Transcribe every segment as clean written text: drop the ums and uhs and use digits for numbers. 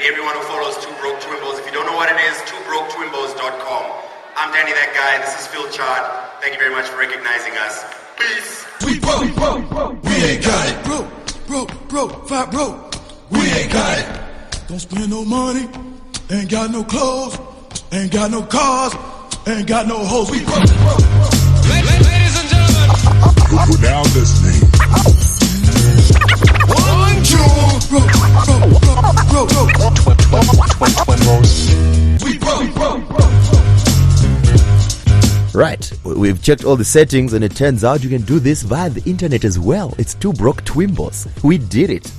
everyone who follows Two Broke Twimbos. If you don't know what it is, twobroketwimbos.com. I'm Danny that guy, and this is Phil Chard. Thank you very much for recognizing us. Peace. We broke, we ain't got it. Broke, fat broke, we ain't got it. Don't spend no money, ain't got no clothes, ain't got no cars, ain't got no hoes. We broke. Ladies and gentlemen, You're now listening. 1, 2, broke. We broke. Right, we've checked all the settings and it turns out you can do this via the internet as well. It's Two Broke Twimbos. We did it.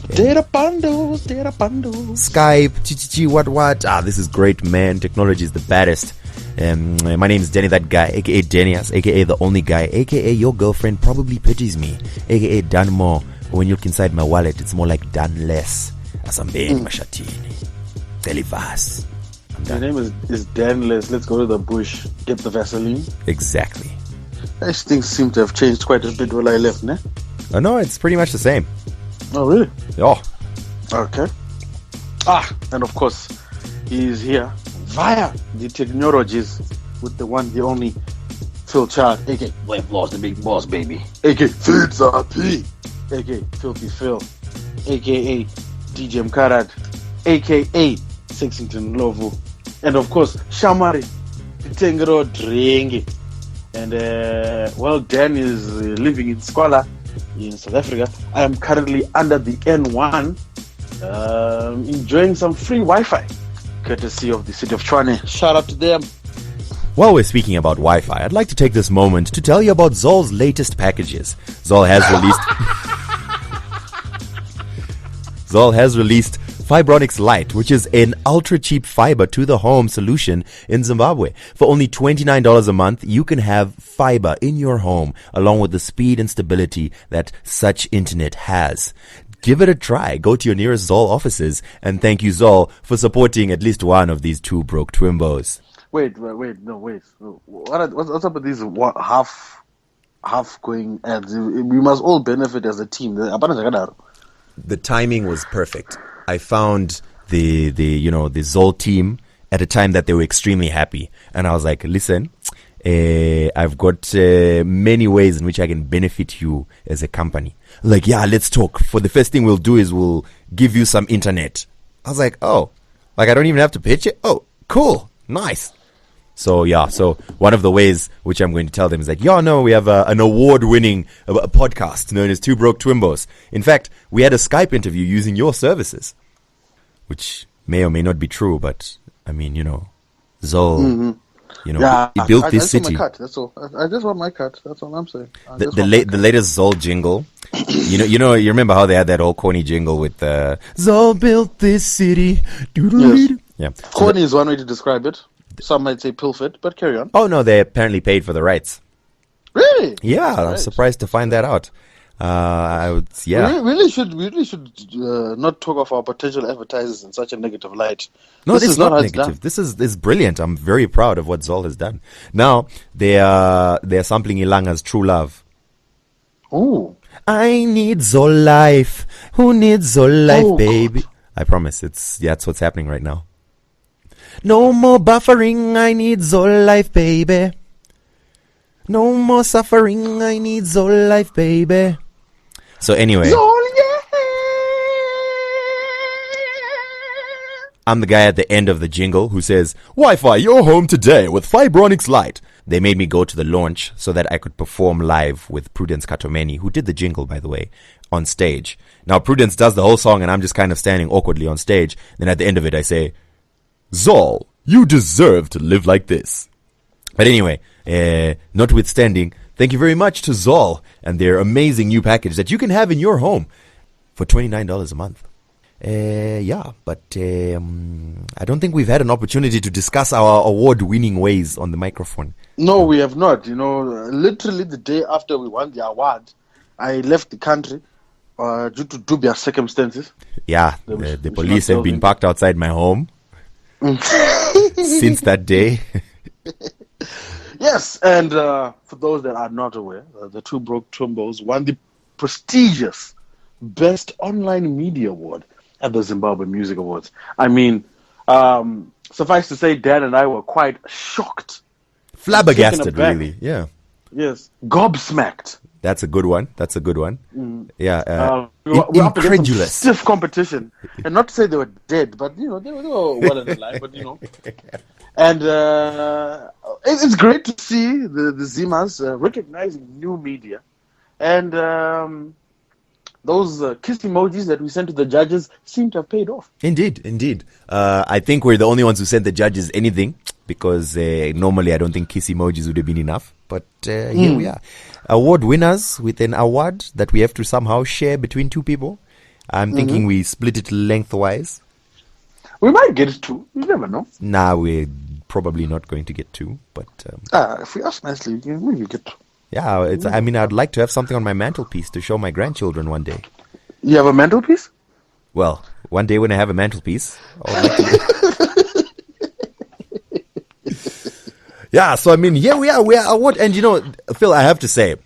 Data bundles. Skype, what. This is great, man. Technology is the baddest. My name is Danny that guy, aka Danias, aka the only guy, aka your girlfriend probably pities me, aka done more. When you look inside my wallet, it's more like done less. Asambeni mashatini. Delivas. Your name is Danless. Let's go to the bush, get the Vaseline. Exactly. These things seem to have changed quite a bit while I left, ne? No, it's pretty much the same. Oh, really? Oh. Okay. And of course, he's here via the technologies with the one, the only Phil Chard, aka We've Lost the Big Boss, baby. Aka Feeds RP. Aka Filthy Phil. Aka DJ Mkarad. Aka Sexington Lovu. And of course, Shamari, Tengero Drengi. And while Dan is living in Squala in South Africa, I am currently under the N1 enjoying some free Wi-Fi courtesy of the city of Tshwane. Shout out to them. While we're speaking about Wi-Fi, I'd like to take this moment to tell you about Zol's latest packages. Zol has released Fibronics Lite, which is an ultra-cheap fiber to the home solution in Zimbabwe. For only $29 a month, you can have fiber in your home, along with the speed and stability that such internet has. Give it a try. Go to your nearest Zol offices, and thank you, Zol, for supporting at least one of these Two Broke Twimbos. Wait. What's up with these half going ads? We must all benefit as a team. The timing was perfect. I found the Zol team at a time that they were extremely happy, and I was like, listen, I've got many ways in which I can benefit you as a company. Like, yeah, let's talk. For the first thing we'll do is we'll give you some internet. I was like, oh, like I don't even have to pitch it? Oh, cool, nice. So yeah, so one of the ways which I'm going to tell them is like, we have an award-winning podcast known as Two Broke Twimbos. In fact, we had a Skype interview using your services, which may or may not be true, but I mean, Zol, he built this city. I just want my cut. That's all I'm saying. The latest Zol jingle, you remember how they had that old corny jingle with Zol built this city. Yes. Yeah, corny is one way to describe it. Some might say pilfered, but carry on. Oh no, they apparently paid for the rights. Really? Yeah, right. I'm surprised to find that out. We really should not talk of our potential advertisers in such a negative light. No, this is not negative. This is brilliant. I'm very proud of what Zol has done. Now they are sampling Ilanga's True Love. Oh, I need Zol life. Who needs Zol life, baby? God. I promise. That's what's happening right now. No more buffering, I need Zol life, baby. No more suffering, I need Zol life, baby. So anyway, Zol, yeah. I'm the guy at the end of the jingle who says, Wi-Fi your home today with Fibronics Lite. They made me go to the launch so that I could perform live with Prudence Katomeni, who did the jingle, by the way, on stage. Now, Prudence does the whole song and I'm just kind of standing awkwardly on stage. Then at the end of it, I say, Zol, you deserve to live like this. But anyway, notwithstanding, thank you very much to Zol and their amazing new package that you can have in your home for $29 a month. But I don't think we've had an opportunity to discuss our award-winning ways on the microphone. No, we have not. Literally the day after we won the award, I left the country due to dubious circumstances. Yeah, the police have been parked outside my home. Since that day. Yes, and for those that are not aware, the Two Broke Twimbos won the prestigious Best Online Media Award at the Zimbabwe Music Awards. I mean, suffice to say, Dan and I were quite shocked. Flabbergasted, Taken aback. really. Yeah. Yes. Gobsmacked. That's a good one. Yeah. We're up against some Incredulous. stiff competition. And not to say they were dead, but, they were well in life, but, And it's great to see the ZIMAs recognizing new media. And those kiss emojis that we sent to the judges seem to have paid off. Indeed. I think we're the only ones who sent the judges anything, because normally I don't think kiss emojis would have been enough. But here we are. Award winners with an award that we have to somehow share between two people. I'm thinking we split it lengthwise. We might get two. You never know. Nah, we're probably not going to get two. But if we ask nicely, maybe get two. yeah, I'd like to have something on my mantelpiece to show my grandchildren one day. You have a mantelpiece? Well, one day when I have a mantelpiece, I would like to. Yeah, so I mean, here we are. And Phil, I have to say,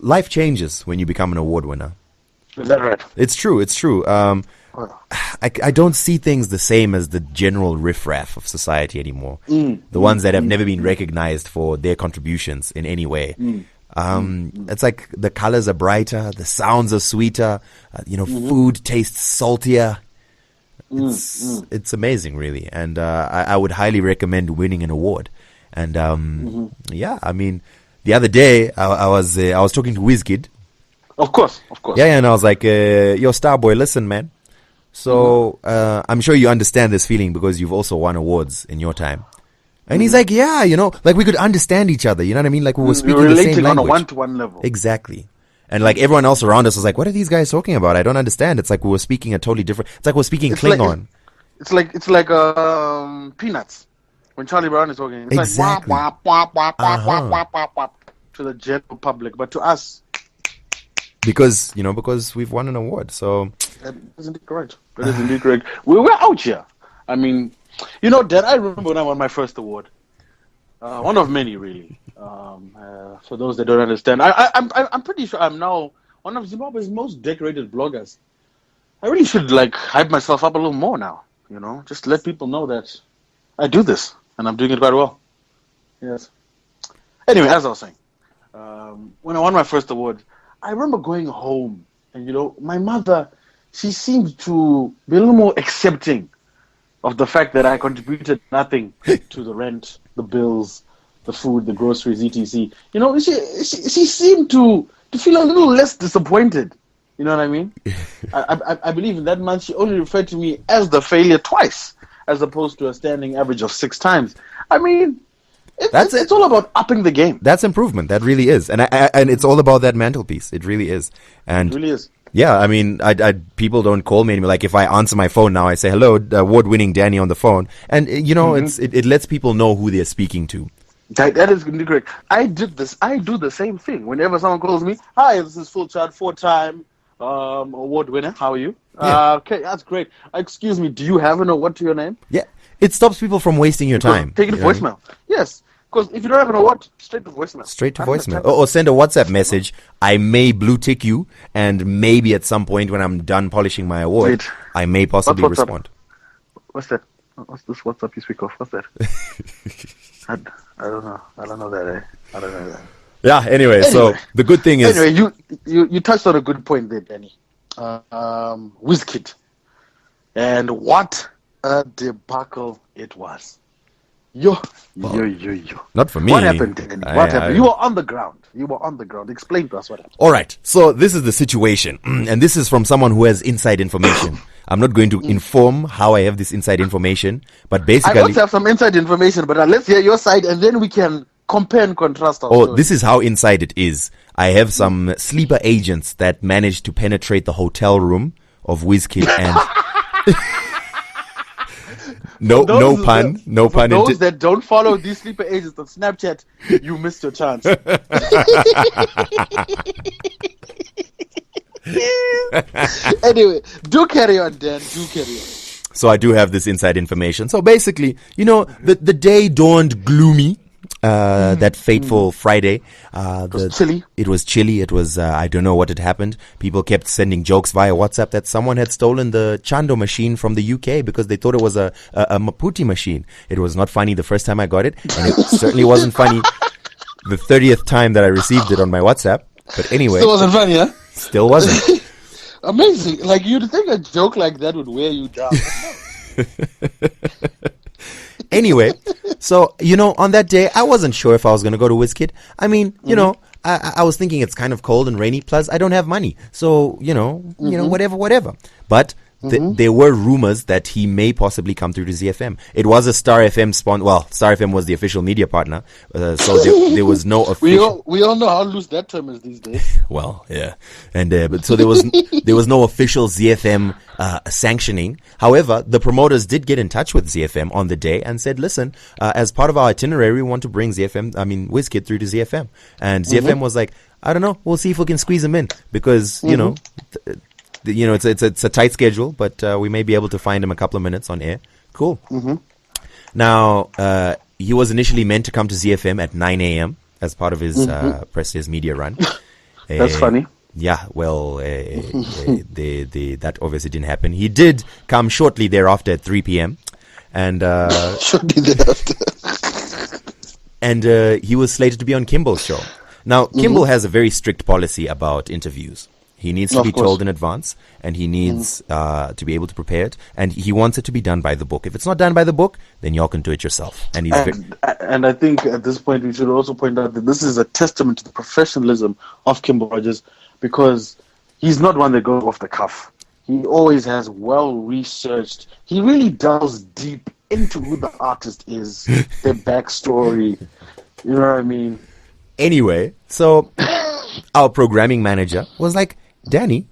life changes when you become an award winner. Is that right? It's true. I don't see things the same as the general riff-raff of society anymore. The ones that have never been recognized for their contributions in any way. It's like the colors are brighter, the sounds are sweeter, food tastes saltier. It's amazing, really. And I would highly recommend winning an award. And yeah, I mean, the other day I was talking to Wizkid. Of course. Yeah, and I was like, yo, Starboy, listen, man. So I'm sure you understand this feeling because you've also won awards in your time. And he's like, yeah, like we could understand each other. You know what I mean? Like we were speaking the same language. On a one-to-one level. Exactly. And like everyone else around us was like, what are these guys talking about? I don't understand. It's like we were speaking a totally different. It's like we're speaking Klingon. It's like Peanuts when Charlie Brown is talking. It's exactly. like wah, wah, wah, wah, wah, wah, wah, to the general public, but to us, because we've won an award. So that is indeed correct. We were out here. I mean, Dad, I remember when I won my first award. One of many, really. For those that don't understand, I'm pretty sure I'm now one of Zimbabwe's most decorated bloggers. I really should hype myself up a little more now. Just let people know that I do this and I'm doing it quite well. Yes. Anyway, as I was saying, when I won my first award, I remember going home and my mother, she seemed to be a little more accepting of the fact that I contributed nothing to the rent, the bills, the food, the groceries, etc. She seemed to feel a little less disappointed. You know what I mean? I believe in that month she only referred to me as the failure twice, as opposed to a standing average of 6 times. I mean, it's all about upping the game. That's improvement. That really is, and it's all about that mantelpiece. It really is, and it really is. Yeah, I mean, people don't call me anymore. Like if I answer my phone now, I say hello, award-winning Danny on the phone, and it lets people know who they're speaking to. That is correct. I do the same thing. Whenever someone calls me, hi, this is Full Chart, 4-time award winner. How are you? Yeah. Okay, that's great. Excuse me, do you have an award to your name? Yeah, it stops people from wasting your time. Take it to voicemail. Yes. Because if you don't have an award, straight to voicemail. Or send a WhatsApp message. I may blue tick you, and maybe at some point when I'm done polishing my award, I may possibly respond. What's that? What's this WhatsApp you speak of? What's that? I don't know. I don't know that. I don't know that. Yeah. Anyway, so the good thing is. Anyway, you touched on a good point there, Danny. Wizkid, and what a debacle it was. Yo. Not for me. What happened, Danny? What happened? You were on the ground. Explain to us what happened. All right. So this is the situation, and this is from someone who has inside information. I'm not going to inform how I have this inside information, but basically, I also have some inside information, but let's hear your side, and then we can compare and contrast our stories. This is how inside it is. I have some sleeper agents that managed to penetrate the hotel room of Wizkid and. No pun those that don't follow these sleeper agents on Snapchat, you missed your chance. Anyway, do carry on, Dan. So I do have this inside information. So basically, the day dawned gloomy that fateful Friday. It was chilly. It was chilly. It was, I don't know what had happened. People kept sending jokes via WhatsApp that someone had stolen the Chando machine from the UK because they thought it was a Maputi machine. It was not funny the first time I got it, and it certainly wasn't funny the 30th time that I received it on my WhatsApp. But anyway. Still wasn't funny, huh? Still wasn't. Amazing. Like, you'd think a joke like that would wear you down. Anyway, so, on that day, I wasn't sure if I was going to go to Wizkid. I mean, I was thinking it's kind of cold and rainy, plus I don't have money. So, whatever. But there were rumors that he may possibly come through to ZFM. It was a Star FM Star FM was the official media partner. So there was no official... We all know how loose that term is these days. Well, yeah. And but so there was no official ZFM sanctioning. However, the promoters did get in touch with ZFM on the day and said, listen, as part of our itinerary, we want to bring Wizkid through to ZFM. And ZFM was like, I don't know, we'll see if we can squeeze him in because, it's a tight schedule, but we may be able to find him a couple of minutes on air. Cool. Now, he was initially meant to come to ZFM at 9 a.m. as part of his Press Media run. That's funny. Yeah, well, that obviously didn't happen. He did come shortly thereafter at 3 p.m. And shortly thereafter. And he was slated to be on Kimball's show. Now, Kimball has a very strict policy about interviews. He needs to be told in advance, and he needs to be able to prepare it, and he wants it to be done by the book. If it's not done by the book, then y'all can do it yourself. And I think at this point we should also point out that this is a testament to the professionalism of Kimball Rogers, because he's not one that goes off the cuff. He always has well-researched. He really delves deep into who the artist is, their backstory. You know what I mean? Anyway, so our programming manager was like, Danny,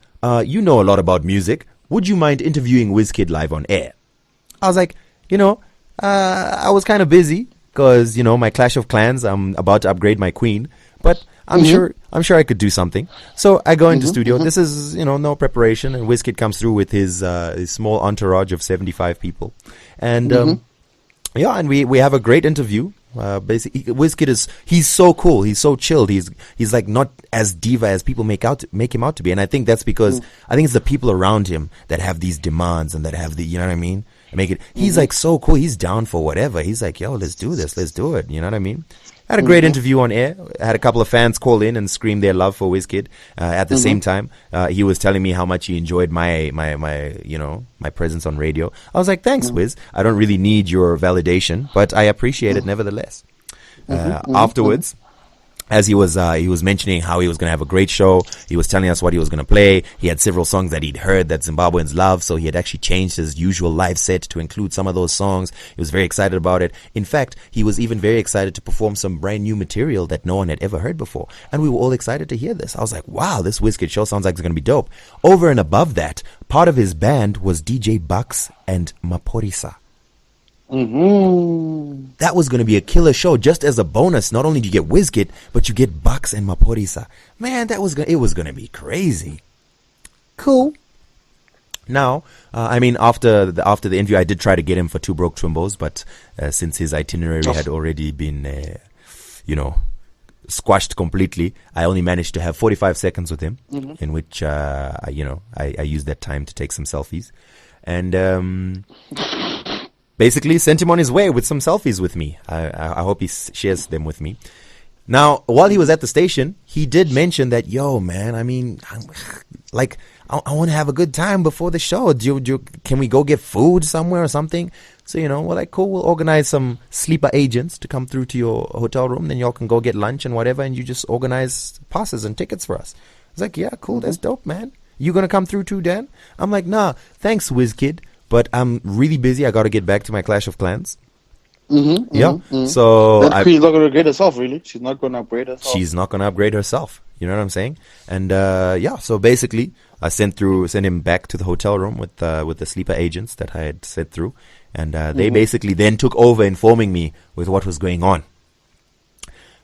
you know a lot about music. Would you mind interviewing Wizkid live on air? I was like, I was kind of busy because, my Clash of Clans, I'm about to upgrade my queen. But I'm sure I could do something. So I go into studio. This is, no preparation. And Wizkid comes through with his small entourage of 75 people. And, and we have a great interview. Basically, Wizkid he's so cool. He's so chilled. He's like not as diva as people make him out to be. And I think that's because I think it's the people around him that have these demands and that have the, you know what I mean? He's like so cool. He's down for whatever. He's like, yo, let's do this. Let's do it. You know what I mean? I had a great interview on air. I had a couple of fans call in and scream their love for Wizkid. At the same time, he was telling me how much he enjoyed my presence on radio. I was like, thanks, Wiz. I don't really need your validation, but I appreciate it nevertheless. Afterwards, as he was mentioning how he was going to have a great show, he was telling us what he was going to play. He had several songs that he'd heard that Zimbabweans love, so he had actually changed his usual live set to include some of those songs. He was very excited about it. In fact, he was even very excited to perform some brand new material that no one had ever heard before, and we were all excited to hear this. I was like, wow, this Wizkid show sounds like it's going to be dope. Over and above that, part of his band was DJ Bucks and Maporisa. That was going to be a killer show. Just as a bonus, not only do you get Wizkid, but you get Bucks and Maporisa. Man, it was going to be crazy. Cool. Now, after the interview, I did try to get him for Two Broke Twimbos, but since his itinerary had already been, squashed completely, I only managed to have 45 seconds with him, in which, I used that time to take some selfies, and basically sent him on his way with some selfies with me. I hope he shares them with me. Now, while he was at the station, he did mention that, yo, man, I want to have a good time before the show. Can we go get food somewhere or something? So, we're like, cool, we'll organize some sleeper agents to come through to your hotel room. Then y'all can go get lunch and whatever, and you just organize passes and tickets for us. I was like, yeah, cool, that's dope, man. You going to come through too, Dan? I'm like, nah, thanks, Wizkid. But I'm really busy. I got to get back to my Clash of Clans. So that queen's not going to upgrade herself, really. She's not going to upgrade herself. She's not going to upgrade herself. You know what I'm saying? And so basically, I sent him back to the hotel room with the sleeper agents that I had sent through, and they basically then took over informing me with what was going on.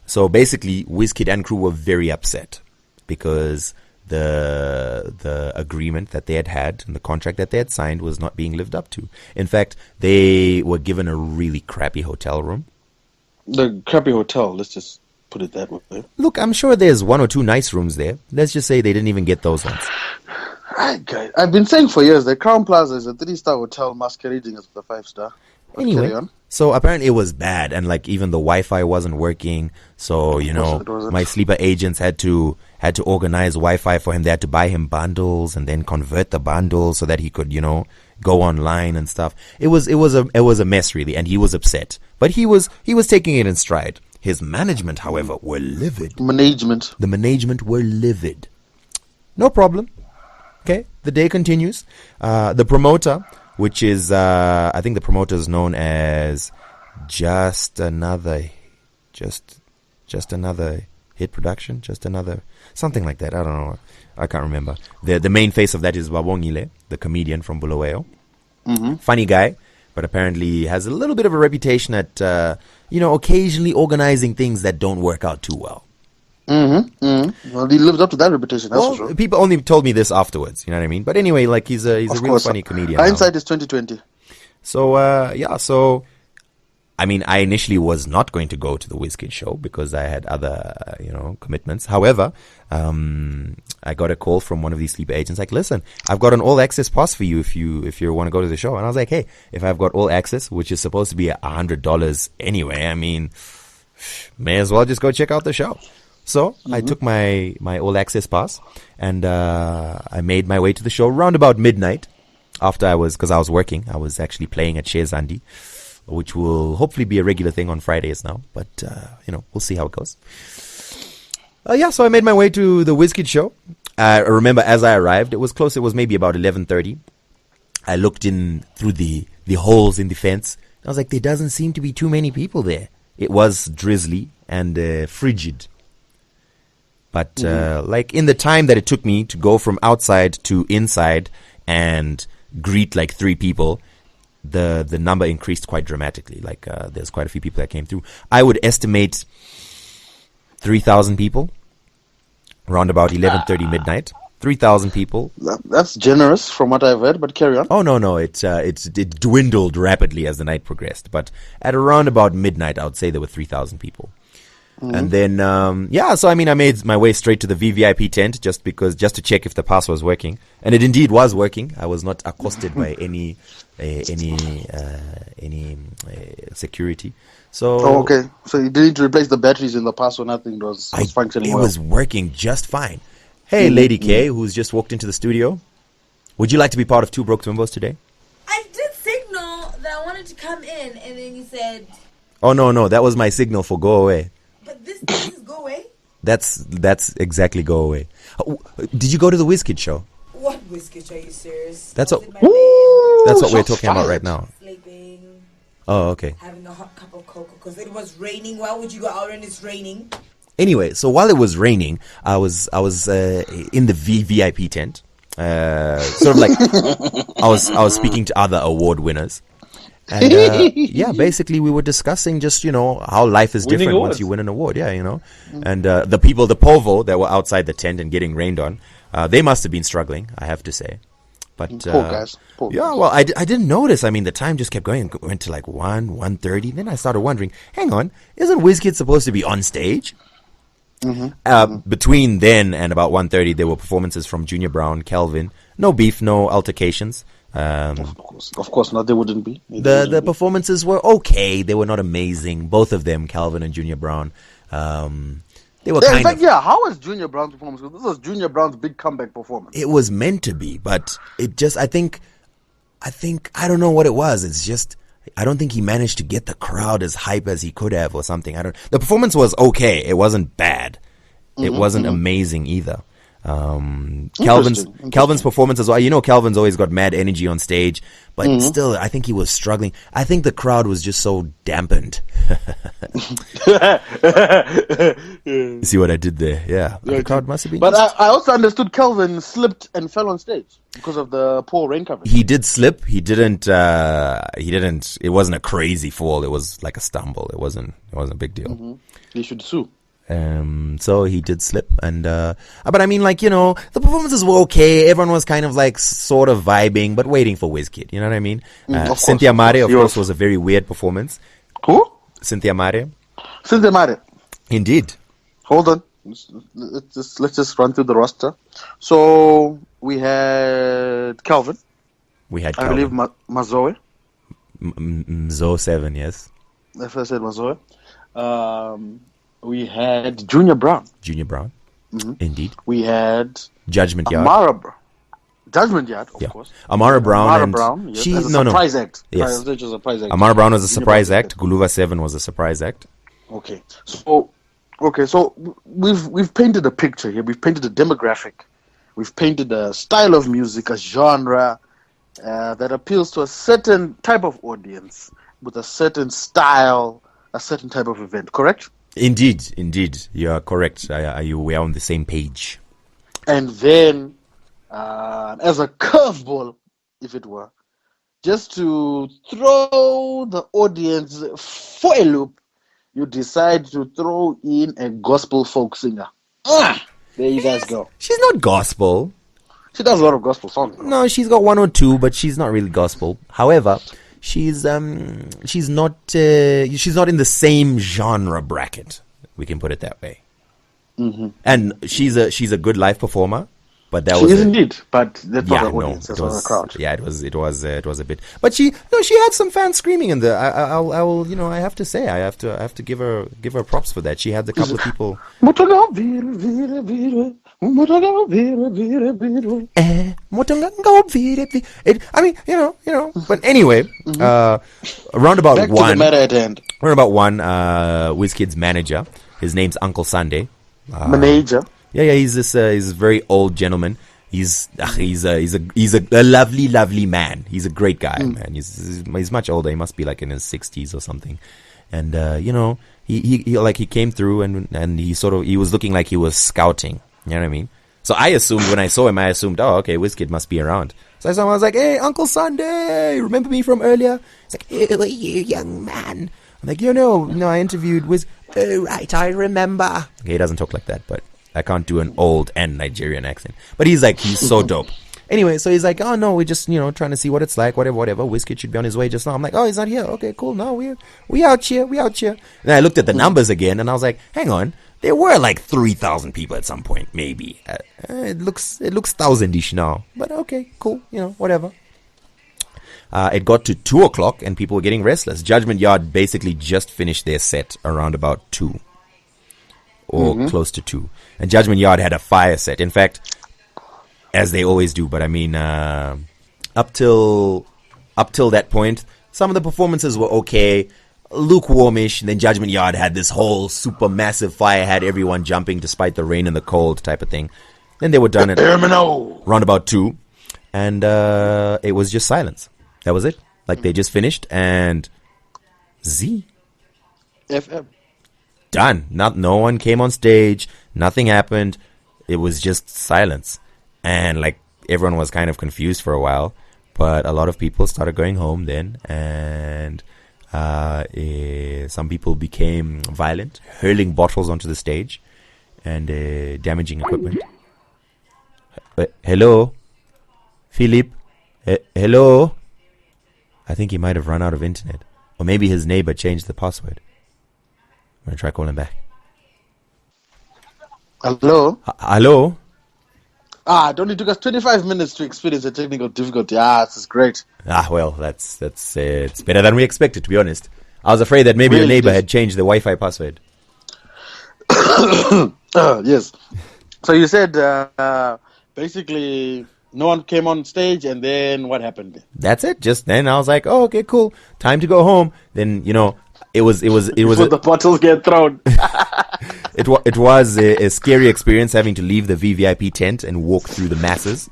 So basically, Wizkid and crew were very upset because the agreement that they had and the contract that they had signed was not being lived up to. In fact, they were given a really crappy hotel room. The crappy hotel, let's just put it that way. Look, I'm sure there's one or two nice rooms there. Let's just say they didn't even get those ones. I've been saying for years that Crown Plaza is a 3-star hotel masquerading as a 5-star. But Anyway, carry on. so apparently it was bad, and like even the Wi-Fi wasn't working. So Of course it wasn't. my sleeper agents had to organize Wi-Fi for him. They had to buy him bundles and then convert the bundles so that he could go online and stuff. It was a mess really, and he was upset, but he was taking it in stride. His management, however, were livid. Management. The management were livid. No problem. Okay, the day continues. The promoter, which is, I think the promoter is known as just another hit production, just another, something like that. I don't know. I can't remember. The main face of that is Wabongile, the comedian from Bulawayo. Mm-hmm. Funny guy, but apparently has a little bit of a reputation at, occasionally organizing things that don't work out too well. Mm-hmm. Mm-hmm. Well, he lived up to that reputation, that's for sure. People only told me this afterwards, you know what I mean? But anyway, like he's a real funny comedian. Hindsight is 2020. So, I mean, I initially was not going to go to the Wizkid show because I had other, commitments. However, I got a call from one of these sleeper agents like, listen, I've got an all access pass for you if you want to go to the show. And I was like, hey, if I've got all access, which is supposed to be $100 anyway, I mean, may as well just go check out the show. So I took my all access pass and I made my way to the show around about midnight because I was working. I was actually playing at Shezandi, which will hopefully be a regular thing on Fridays now. But, we'll see how it goes. So I made my way to the Wizkid show. I remember as I arrived, it was close. It was maybe about 11:30. I looked in through the holes in the fence. I was like, there doesn't seem to be too many people there. It was drizzly and frigid. But like in the time that it took me to go from outside to inside and greet like 3 people, the number increased quite dramatically. Like there's quite a few people that came through. I would estimate 3,000 people around about 11:30 midnight. 3,000 people. That's generous from what I've heard, but carry on. Oh no, it dwindled rapidly as the night progressed. But at around about midnight, I would say there were 3,000 people. And then, so I mean, I made my way straight to the VVIP tent just to check if the pass was working. And it indeed was working. I was not accosted by any security. So, okay. So you didn't replace the batteries in the pass or nothing. It was functioning well. It was working just fine. Hey, Lady K, who's just walked into the studio. Would you like to be part of Two Broke Twimbos today? I did signal that I wanted to come in, and then you said... Oh, no, that was my signal for go away. But this is go away? That's exactly go away. Did you go to the Wizkid show? What Wizkid show? Are you serious? That's what we're talking about right now. Sleeping. Oh, okay. Having a hot cup of cocoa because it was raining. Why would you go out when it's raining? Anyway, so while it was raining, I was in the VVIP tent. Sort of like I was speaking to other award winners. And basically we were discussing just, how life is different once you win an award. Yeah, And the people, the povo that were outside the tent and getting rained on, they must have been struggling, I have to say. But poor guys. Well, I didn't notice. I mean, the time just kept going and went to like 1:30. Then I started wondering, hang on, isn't Wizkid supposed to be on stage? Between then and about 1:30, there were performances from Junior Brown, Calvin. No beef, no altercations. Of course not. They wouldn't be. The performances were okay. They were not amazing. Both of them, Calvin and Junior Brown. They were in fact, how was Junior Brown's performance? This was Junior Brown's big comeback performance. It was meant to be, but it just, I think, I don't know what it was. It's just, I don't think he managed to get the crowd as hype as he could have or something. The performance was okay. It wasn't bad. It wasn't amazing either. Calvin's performance as well. Calvin's always got mad energy on stage, but still, I think he was struggling. I think the crowd was just so dampened. You see what I did there? Yeah, the crowd must have been. But I also understood Calvin slipped and fell on stage because of the poor rain coverage. He did slip. He didn't. It wasn't a crazy fall. It was like a stumble. It wasn't a big deal. He should sue. So he did slip, and but I mean, the performances were okay. Everyone was kind of like sort of vibing, but waiting for Wizkid. You know what I mean? Cynthia Mare, of course, was a very weird performance. Who? Cynthia Mare. Since they're married. Indeed. Hold on. Let's just run through the roster. So we had Calvin. We had I Calvin. believe Mazoe. Zo 7, yes. If I said Mazoe. We had Junior Brown. Junior Brown. Indeed. We had Judgment Yard. Judgment Yard, of course. Ammara Brown. Ammara and Brown. Yes, she, as a no, surprise act. Yes. It was a surprise act. Ammara Brown was a Junior surprise Brown. act. Guluva 7 was a surprise act. Okay. So we've painted a picture here. We've painted a demographic. We've painted a style of music, a genre that appeals to a certain type of audience with a certain style, a certain type of event. Correct? Indeed. You are correct. We are on the same page. And then, as a curveball, if it were, just to throw the audience for a loop, you decide to throw in a gospel folk singer. There you guys go. She's not gospel. She does a lot of gospel songs. No, she's got one or two, but she's not really gospel. However, she's not in the same genre bracket. We can put it that way. Mm-hmm. And she's a good live performer, but that she was is indeed. But that's not the audience. That's it not was the crowd. Yeah, it was a bit. But she had some fans screaming in the. I will I have to say I have to give her props for that. She had a couple of people. But anyway, around about Back one. to the matter at hand. Around about one, Wizkid's manager. His name's Uncle Sunday. Manager. Yeah, he's this very old gentleman. He's a lovely man. He's a great guy, man. He's much older. He must be like in his 60s or something. And he came through and he was looking like he was scouting. You know what I mean? So I assumed when I saw him, oh, okay, Wizkid must be around. So I saw him, I was like, hey, Uncle Sunday, remember me from earlier? He's like, who are you, young man? I'm like, I interviewed Wiz. Oh, right, I remember. Okay, he doesn't talk like that, but I can't do an old and Nigerian accent. But he's so dope. Anyway, so he's like, oh no, we're just, trying to see what it's like, whatever. Wizkid should be on his way just now. I'm like, oh, he's not here. Okay, cool. No, we out here. And I looked at the numbers again and I was like, hang on. There were like 3,000 people at some point, maybe. It looks 1,000-ish now. But okay, cool. Whatever. It got to 2 o'clock and people were getting restless. Judgment Yard basically just finished their set around about 2. Or close to 2. And Judgment Yard had a fire set. In fact, as they always do. But I mean, up till that point, some of the performances were okay. Lukewarmish. And then Judgment Yard had this whole super massive fire, had everyone jumping despite the rain and the cold type of thing. Then they were done at round about 2. And it was just silence. That was it. Like they just finished and Z. FM. Done. No one came on stage. Nothing happened. It was just silence. And like everyone was kind of confused for a while. But a lot of people started going home then. And some people became violent, hurling bottles onto the stage and damaging equipment. Hello? Philip? Hello? I think he might have run out of internet. Or maybe his neighbor changed the password. I'm going to try calling back. Hello? Hello? It only took us 25 minutes to experience a technical difficulty. This is great. Well, that's it's better than we expected, to be honest. I was afraid that maybe your neighbor had changed the Wi-Fi password. Yes. So you said basically no one came on stage, and then what happened? That's it. Just then I was like, oh, okay, cool. Time to go home. Then, it was Before the bottles get thrown. It was a scary experience having to leave the VVIP tent and walk through the masses.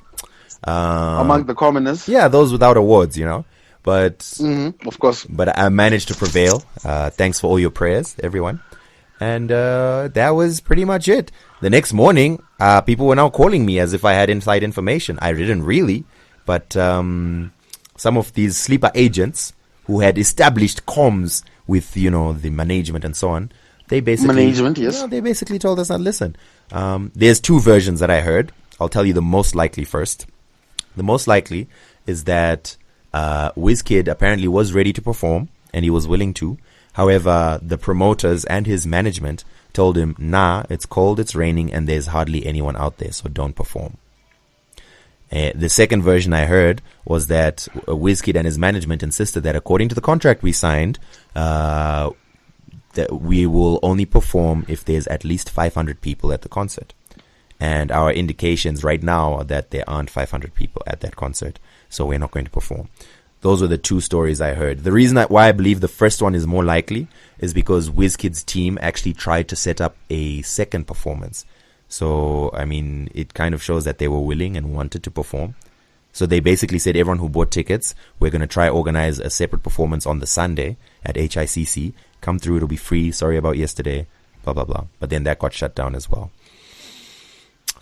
Among the commoners. Yeah, those without awards, But of course. But I managed to prevail. Thanks for all your prayers, everyone. And that was pretty much it. The next morning, people were now calling me as if I had inside information. I didn't really, but some of these sleeper agents who had established comms with, the management and so on, they basically they basically told us, not listen. There's 2 versions that I heard. I'll tell you the most likely first. The most likely is that Wizkid apparently was ready to perform and he was willing to, However, the promoters and his management told him, nah, it's cold, it's raining, and there's hardly anyone out there, so don't perform. The second version I heard was that Wizkid and his management insisted that according to the contract we signed, that we will only perform if there's at least 500 people at the concert. And our indications right now are that there aren't 500 people at that concert, so we're not going to perform. Those were the two stories I heard. The reason why I believe the first one is more likely is because Wizkid's team actually tried to set up a second performance. So, I mean, it kind of shows that they were willing and wanted to perform. So they basically said, everyone who bought tickets, we're going to try organize a separate performance on the Sunday at HICC. Come through, it'll be free. Sorry about yesterday, blah, blah, blah. But then that got shut down as well.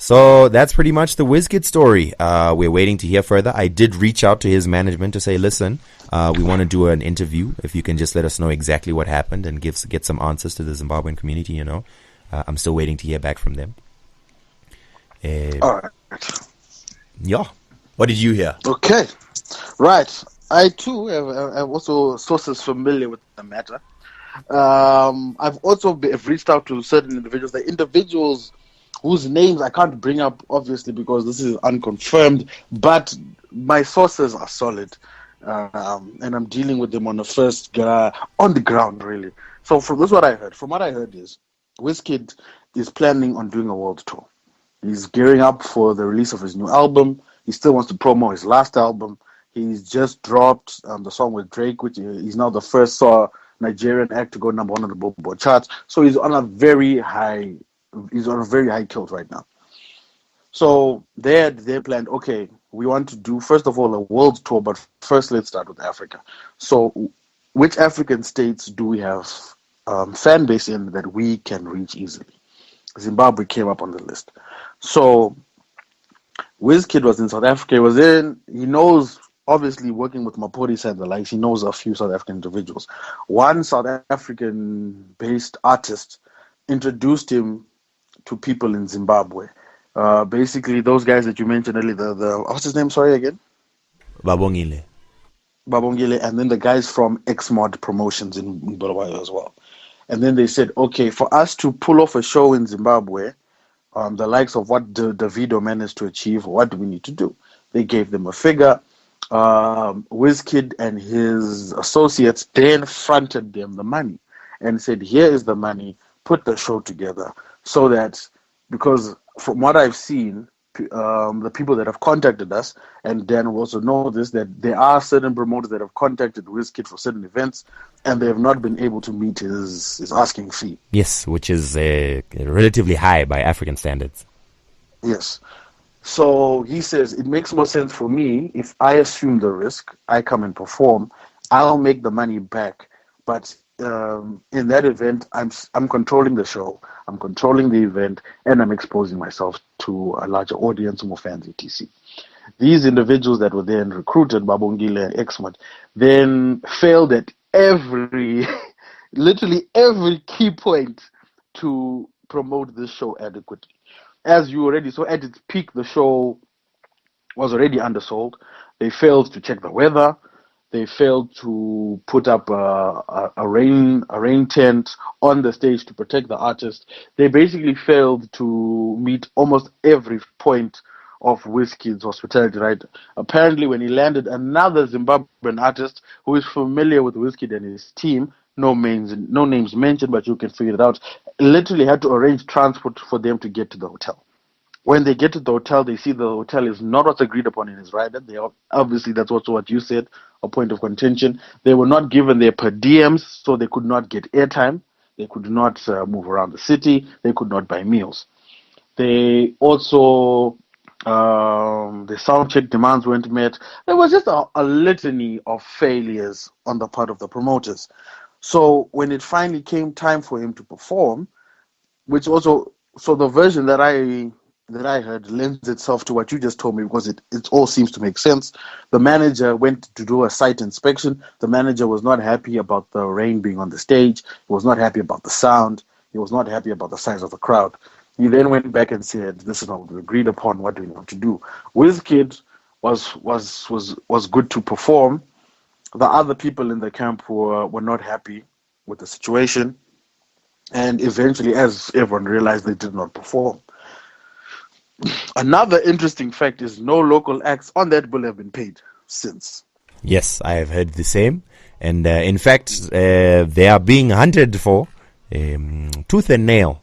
So that's pretty much the Wizkid story. We're waiting to hear further. I did reach out to his management to say, listen, we want to do an interview. If you can just let us know exactly what happened and get some answers to the Zimbabwean community, you know. I'm still waiting to hear back from them. All right. Yeah. What did you hear? Okay. Right. I too have also sources familiar with the matter. I've also reached out to certain individuals. The individuals whose names I can't bring up, obviously, because this is unconfirmed, but my sources are solid. And I'm dealing with them on the ground, really. So from what I heard is Wizkid is planning on doing a world tour. He's gearing up for the release of his new album. He still wants to promo his last album. He's just dropped the song with Drake, which is now the first Nigerian act to go number one on the Billboard charts. So he's on a very high kilt right now. So they planned, okay, we want to do, first of all, a world tour, but first let's start with Africa. So which African states do we have fan base in that we can reach easily? Zimbabwe came up on the list. So Wizkid was in South Africa. He knows, obviously, working with Maporisa and the likes, he knows a few South African individuals. One South African-based artist introduced him to people in Zimbabwe. Basically, those guys that you mentioned earlier, the what's his name? Sorry again. Babongile, and then the guys from Xmod Promotions in Bulawayo as well. And then they said, okay, for us to pull off a show in Zimbabwe, the likes of what Davido managed to achieve, what do we need to do? They gave them a figure. Wizkid and his associates then fronted them the money and said, here is the money, put the show together. So that, because from what I've seen, the people that have contacted us, and Dan will also know this, that there are certain promoters that have contacted Wizkid for certain events, and they have not been able to meet his asking fee. yes, which is relatively high by African standards. Yes. So he says, it makes more sense for me if I assume the risk, I come and perform, I'll make the money back. But in that event, I'm controlling the show, I'm controlling the event, and I'm exposing myself to a larger audience, more fans, etc. These individuals that were then recruited, Babongile and Xmod, then failed at literally every key point to promote this show adequately. As you already saw, at its peak, the show was already undersold. They failed to check the weather. They failed to put up a rain tent on the stage to protect the artist. They basically failed to meet almost every point of Wizkid's hospitality, right? Apparently, when he landed, another Zimbabwean artist who is familiar with Wizkid and his team, no names mentioned, but you can figure it out, literally had to arrange transport for them to get to the hotel. When they get to the hotel, they see the hotel is not what's agreed upon in his rider. Obviously, that's also what you said, a point of contention. They were not given their per diems, so they could not get airtime. They could not move around the city. They could not buy meals. They also, the sound check demands weren't met. There was just a litany of failures on the part of the promoters. So when it finally came time for him to perform, which also, so the version that I heard lends itself to what you just told me, because it all seems to make sense. The manager went to do a site inspection. The manager was not happy about the rain being on the stage. He was not happy about the sound. He was not happy about the size of the crowd. He then went back and said, "This is not what we agreed upon. What do we want to do?" Wizkid was good to perform. The other people in the camp were not happy. with the situation. And eventually, as everyone realized, they did not perform. Another interesting fact is no local acts on that bill have been paid since. Yes, I have heard the same. And in fact, they are being hunted for tooth and nail.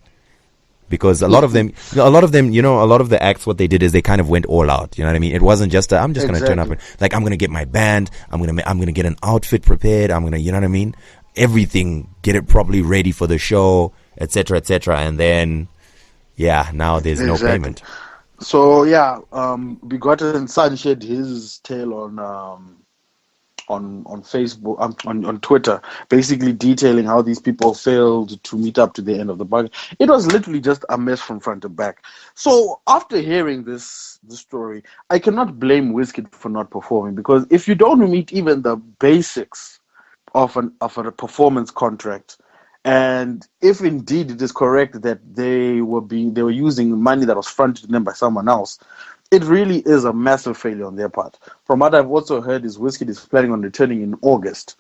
Because a lot of them, a lot of the acts, what they did is they kind of went all out. You know what I mean? It wasn't just I'm just going to turn up and like, I'm going to get my band. I'm going to get an outfit prepared. I'm going to, you know what I mean? Everything, get it properly ready for the show, etc., etc. And then, yeah, now there's no payment. So yeah, Begotten Sun shed his tale on Facebook, on Twitter, basically detailing how these people failed to meet up to the end of the bargain. It was literally just a mess from front to back. So after hearing this story, I cannot blame Wizkid for not performing, because if you don't meet even the basics of a performance contract, and if indeed it is correct that they were using money that was fronted to them by someone else, it really is a massive failure on their part. From what I've also heard is Wizkid is planning on returning in August.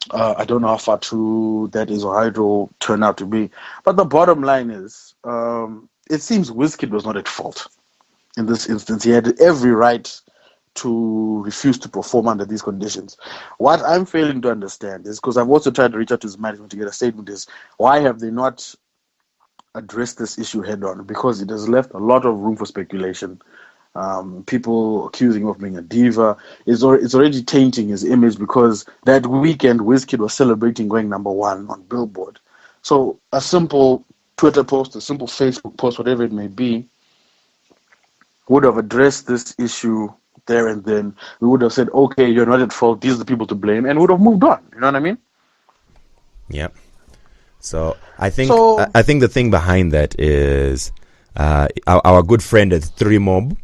I don't know how far true that is or how it will turn out to be. But the bottom line is, it seems Wizkid was not at fault in this instance. He had every right to refuse to perform under these conditions. What I'm failing to understand is, because I've also tried to reach out to his management to get a statement, is why have they not addressed this issue head on? Because it has left a lot of room for speculation. People accusing him of being a diva. It's already tainting his image, because that weekend Wizkid was celebrating going #1 on Billboard. So a simple Twitter post, a simple Facebook post, whatever it may be, would have addressed this issue there and then. We would have said, okay, you're not at fault, these are the people to blame, and would have moved on. You know what I mean? Yep. So I think the thing behind that is our good friend at Three Mob,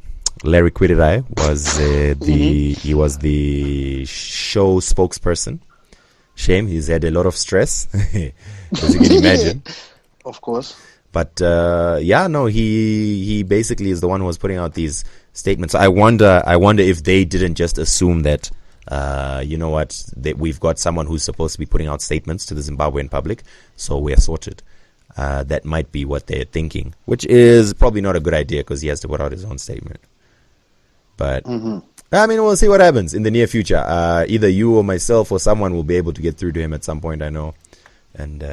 Larry Quidirai, was he was the show spokesperson. Shame, he's had a lot of stress, as you can imagine. Of course. But he basically is the one who was putting out these statements. I wonder if they didn't just assume that, you know what, that we've got someone who's supposed to be putting out statements to the Zimbabwean public, so we're sorted. That might be what they're thinking, which is probably not a good idea, because he has to put out his own statement. But I mean, we'll see what happens in the near future. Either you or myself or someone will be able to get through to him at some point, I know. And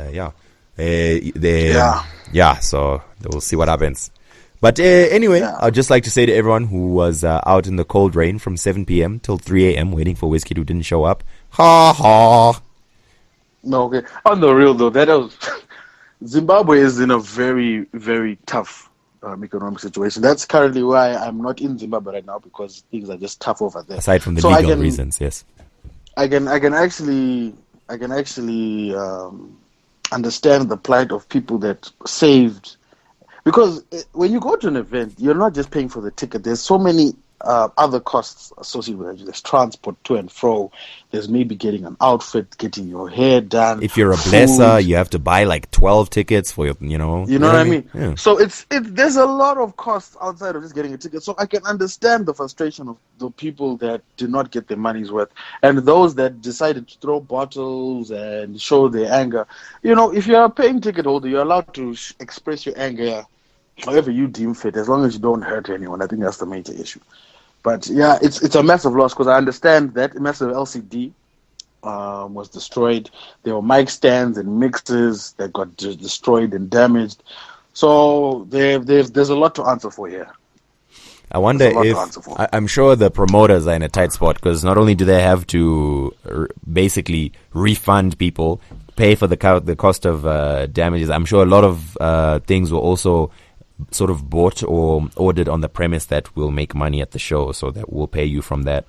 so we'll see what happens. But anyway, I'd just like to say to everyone who was out in the cold rain from 7 p.m. till 3 a.m. waiting for Wizkid, who didn't show up, ha ha. No, okay. On the real though, that was Zimbabwe is in a very, very tough economic situation. That's currently why I'm not in Zimbabwe right now, because things are just tough over there. Aside from the legal reasons, yes. I can actually understand the plight of people that saved, because when you go to an event, you're not just paying for the ticket. There's so many other costs associated with it. There's transport to and fro. There's maybe getting an outfit, getting your hair done. If you're a blesser, you have to buy like 12 tickets for your, you know what I mean? Yeah. So there's a lot of costs outside of just getting a ticket. So I can understand the frustration of the people that did not get their money's worth, and those that decided to throw bottles and show their anger. You know, if you're a paying ticket holder, you're allowed to express your anger however you deem fit, as long as you don't hurt anyone. I think that's the major issue. But yeah, it's a massive loss, because I understand that massive LCD was destroyed. There were mic stands and mixes that got destroyed and damaged. So there's a lot to answer for here. I wonder if I'm sure the promoters are in a tight spot, because not only do they have to basically refund people, pay for the cost of damages, I'm sure a lot of things were also sort of bought or ordered on the premise that we'll make money at the show, so that we'll pay you from that.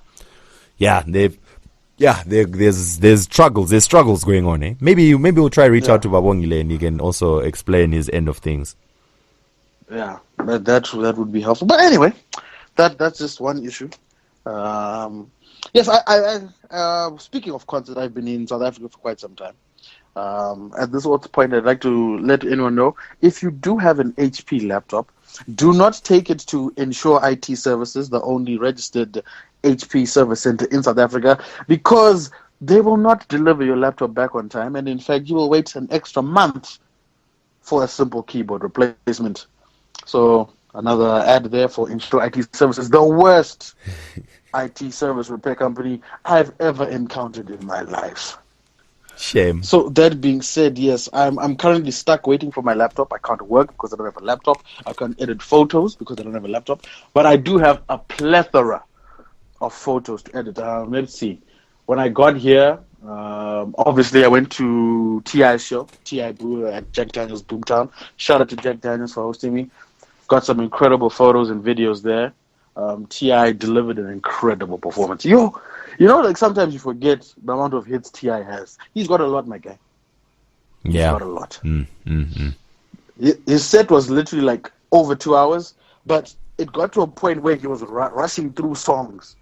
There's struggles going on. Maybe we'll try to reach out to Babongile, and he can also explain his end of things. Yeah, that would be helpful. But anyway, that's just one issue. Yes, I speaking of concerts, I've been in South Africa for quite some time. At this point, I'd like to let anyone know, if you do have an HP laptop, do not take it to Ensure IT Services, the only registered HP service center in South Africa, because they will not deliver your laptop back on time, and in fact, you will wait an extra month for a simple keyboard replacement. So another ad there for Intro IT Services, the worst IT service repair company I've ever encountered in my life. Shame. So that being said, yes, I'm currently stuck waiting for my laptop. I can't work because I don't have a laptop. I can't edit photos because I don't have a laptop. But I do have a plethora of photos to edit. Let's see. When I got here, obviously I went to TI's show, TI Brew at Jack Daniels Boomtown. Shout out to Jack Daniels for hosting me. Got some incredible photos and videos there. TI delivered an incredible performance. Like sometimes you forget the amount of hits TI has. He's got a lot, my guy. He's got a lot. His set was literally like over 2 hours, but it got to a point where he was rushing through songs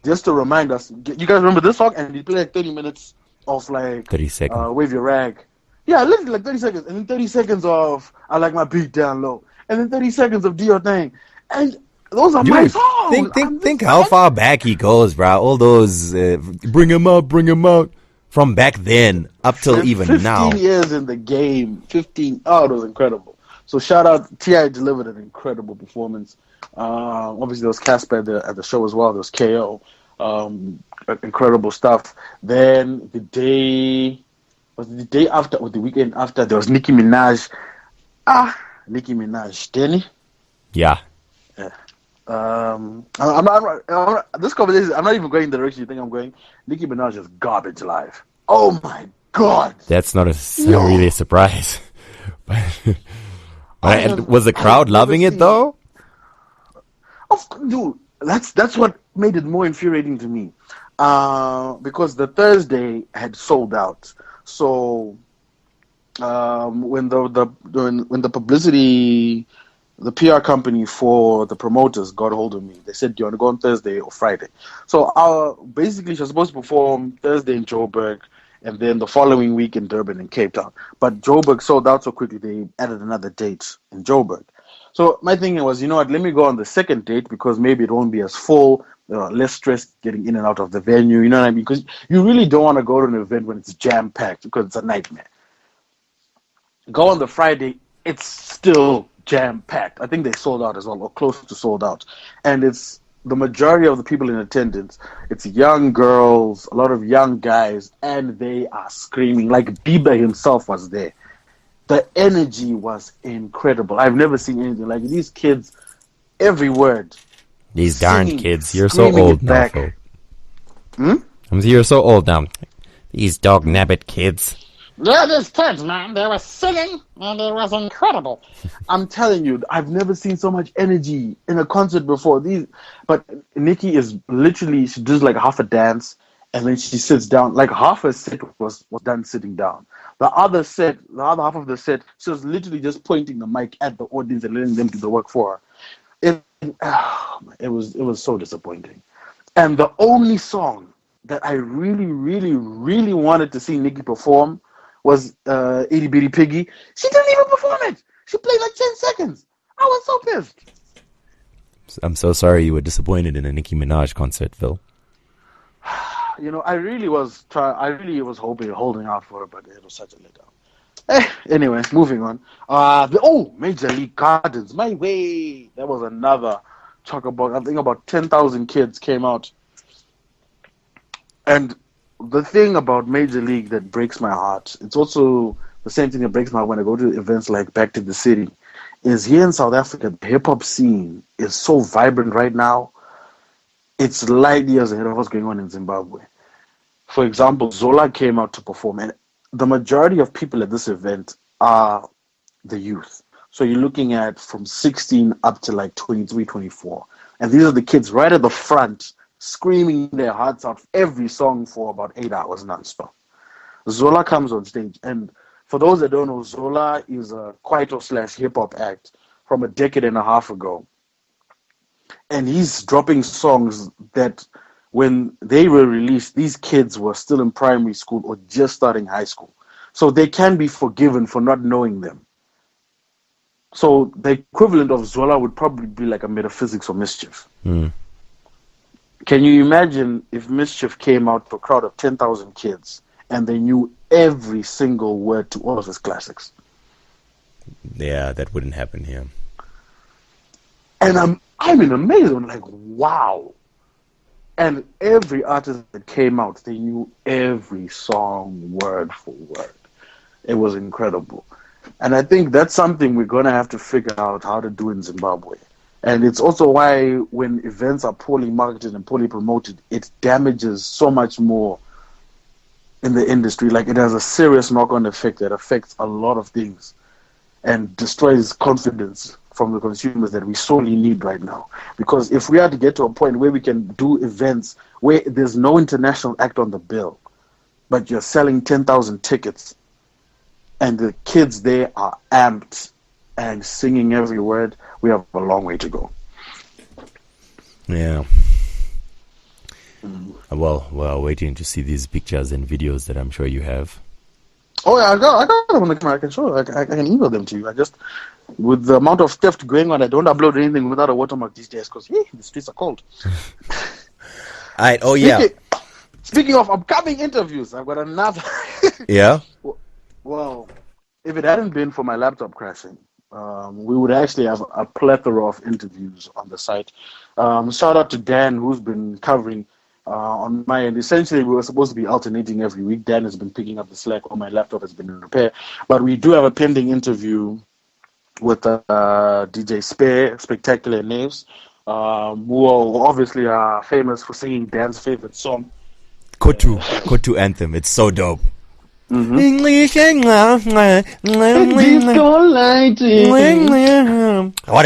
just to remind us. You guys remember this song? And he played like 30 minutes of like 30 seconds. Wave Your Rag. Yeah, literally like 30 seconds. And then 30 seconds of I Like My Beat Down Low. And then 30 seconds of Do Your Thing. And those are my songs. Think how far back he goes, bro. All those bring him out from back then up till even 15 now. 15 years in the game. 15. Oh, it was incredible. So shout out. T.I. delivered an incredible performance. Obviously, there was Casper at the show as well. There was KO. Incredible stuff. Then the day after, or the weekend after, there was Nicki Minaj. Nicki Minaj. Danny? Yeah. I'm not, this conversation, I'm not even going the direction you think I'm going. Nicki Minaj is garbage live. Oh my god. That's not really a surprise. Was the crowd loving it though? Dude, that's what made it more infuriating to me. Because the Thursday had sold out. So when the publicity, the PR company for the promoters got hold of me. They said, do you want to go on Thursday or Friday? So basically, she was supposed to perform Thursday in Joburg and then the following week in Durban and Cape Town. But Joburg sold out so quickly, they added another date in Joburg. So my thinking was, you know what, let me go on the second date because maybe it won't be as full, less stress getting in and out of the venue, you know what I mean? Because you really don't want to go to an event when it's jam-packed because it's a nightmare. Go on the Friday, it's still jam-packed. I think they sold out as well, or close to sold out. And it's the majority of the people in attendance. It's young girls, a lot of young guys, and they are screaming. Like Bieber himself was there. The energy was incredible. I've never seen anything like it. These kids, every word. These darn kids. You're so old now, Phil. You're so old now. These dog-nabbit kids. Yeah, these kids, man, they were singing, and it was incredible. I'm telling you, I've never seen so much energy in a concert before. But Nicki is literally, she does like half a dance, and then she sits down. Like half her set was done sitting down. The other half of the set, she was literally just pointing the mic at the audience and letting them do the work for her. It was so disappointing. And the only song that I really, really, really wanted to see Nicki perform was Itty Bitty Piggy. She didn't even perform it. She played like 10 seconds. I was so pissed. I'm so sorry you were disappointed in a Nicki Minaj concert, Phil. You know, I really was holding out for it, but it was such a letdown. Anyway, moving on. Major League Gardens. My way. That was another talk about, I think about 10,000 kids came out. And the thing about Major League that breaks my heart, it's also the same thing that breaks my heart when I go to events like Back to the City, is here in South Africa, the hip-hop scene is so vibrant right now. It's light years ahead of what's going on in Zimbabwe. For example, Zola came out to perform, and the majority of people at this event are the youth. So you're looking at from 16 up to like 23, 24. And these are the kids right at the front screaming their hearts out every song for about 8 hours nonstop. Zola comes on stage, and for those that don't know, Zola is a Kwaito/hip-hop act from a decade and a half ago. And he's dropping songs that when they were released, these kids were still in primary school or just starting high school. So they can be forgiven for not knowing them. So the equivalent of Zola would probably be like a Metaphysics or Mischief. Can you imagine if Mischief came out to a crowd of 10,000 kids and they knew every single word to all of his classics? Yeah, that wouldn't happen here. And I'm in amazement. I'm like, wow. And every artist that came out, they knew every song word for word. It was incredible. And I think that's something we're going to have to figure out how to do in Zimbabwe. And it's also why when events are poorly marketed and poorly promoted, it damages so much more in the industry. Like, it has a serious knock-on effect that affects a lot of things and destroys confidence from the consumers that we sorely need right now. Because if we are to get to a point where we can do events where there's no international act on the bill, but you're selling 10,000 tickets and the kids there are amped and singing every word, we have a long way to go. Yeah. Well, we're waiting to see these pictures and videos that I'm sure you have. Oh yeah, I got them on the camera. I can show. I can email them to you. I just, with the amount of theft going on, I don't upload anything without a watermark these days because the streets are cold. All right. Oh yeah. Speaking of upcoming interviews, I've got another. Yeah. Well, if it hadn't been for my laptop crashing, we would actually have a plethora of interviews on the site. Shout out to Dan, who's been covering on my end. Essentially, we were supposed to be alternating every week. Dan has been picking up the slack, or my laptop has been in repair. But we do have a pending interview with DJ Spectacular Names, who obviously are famous for singing Dan's favorite song, Kotu Anthem. It's so dope. English. What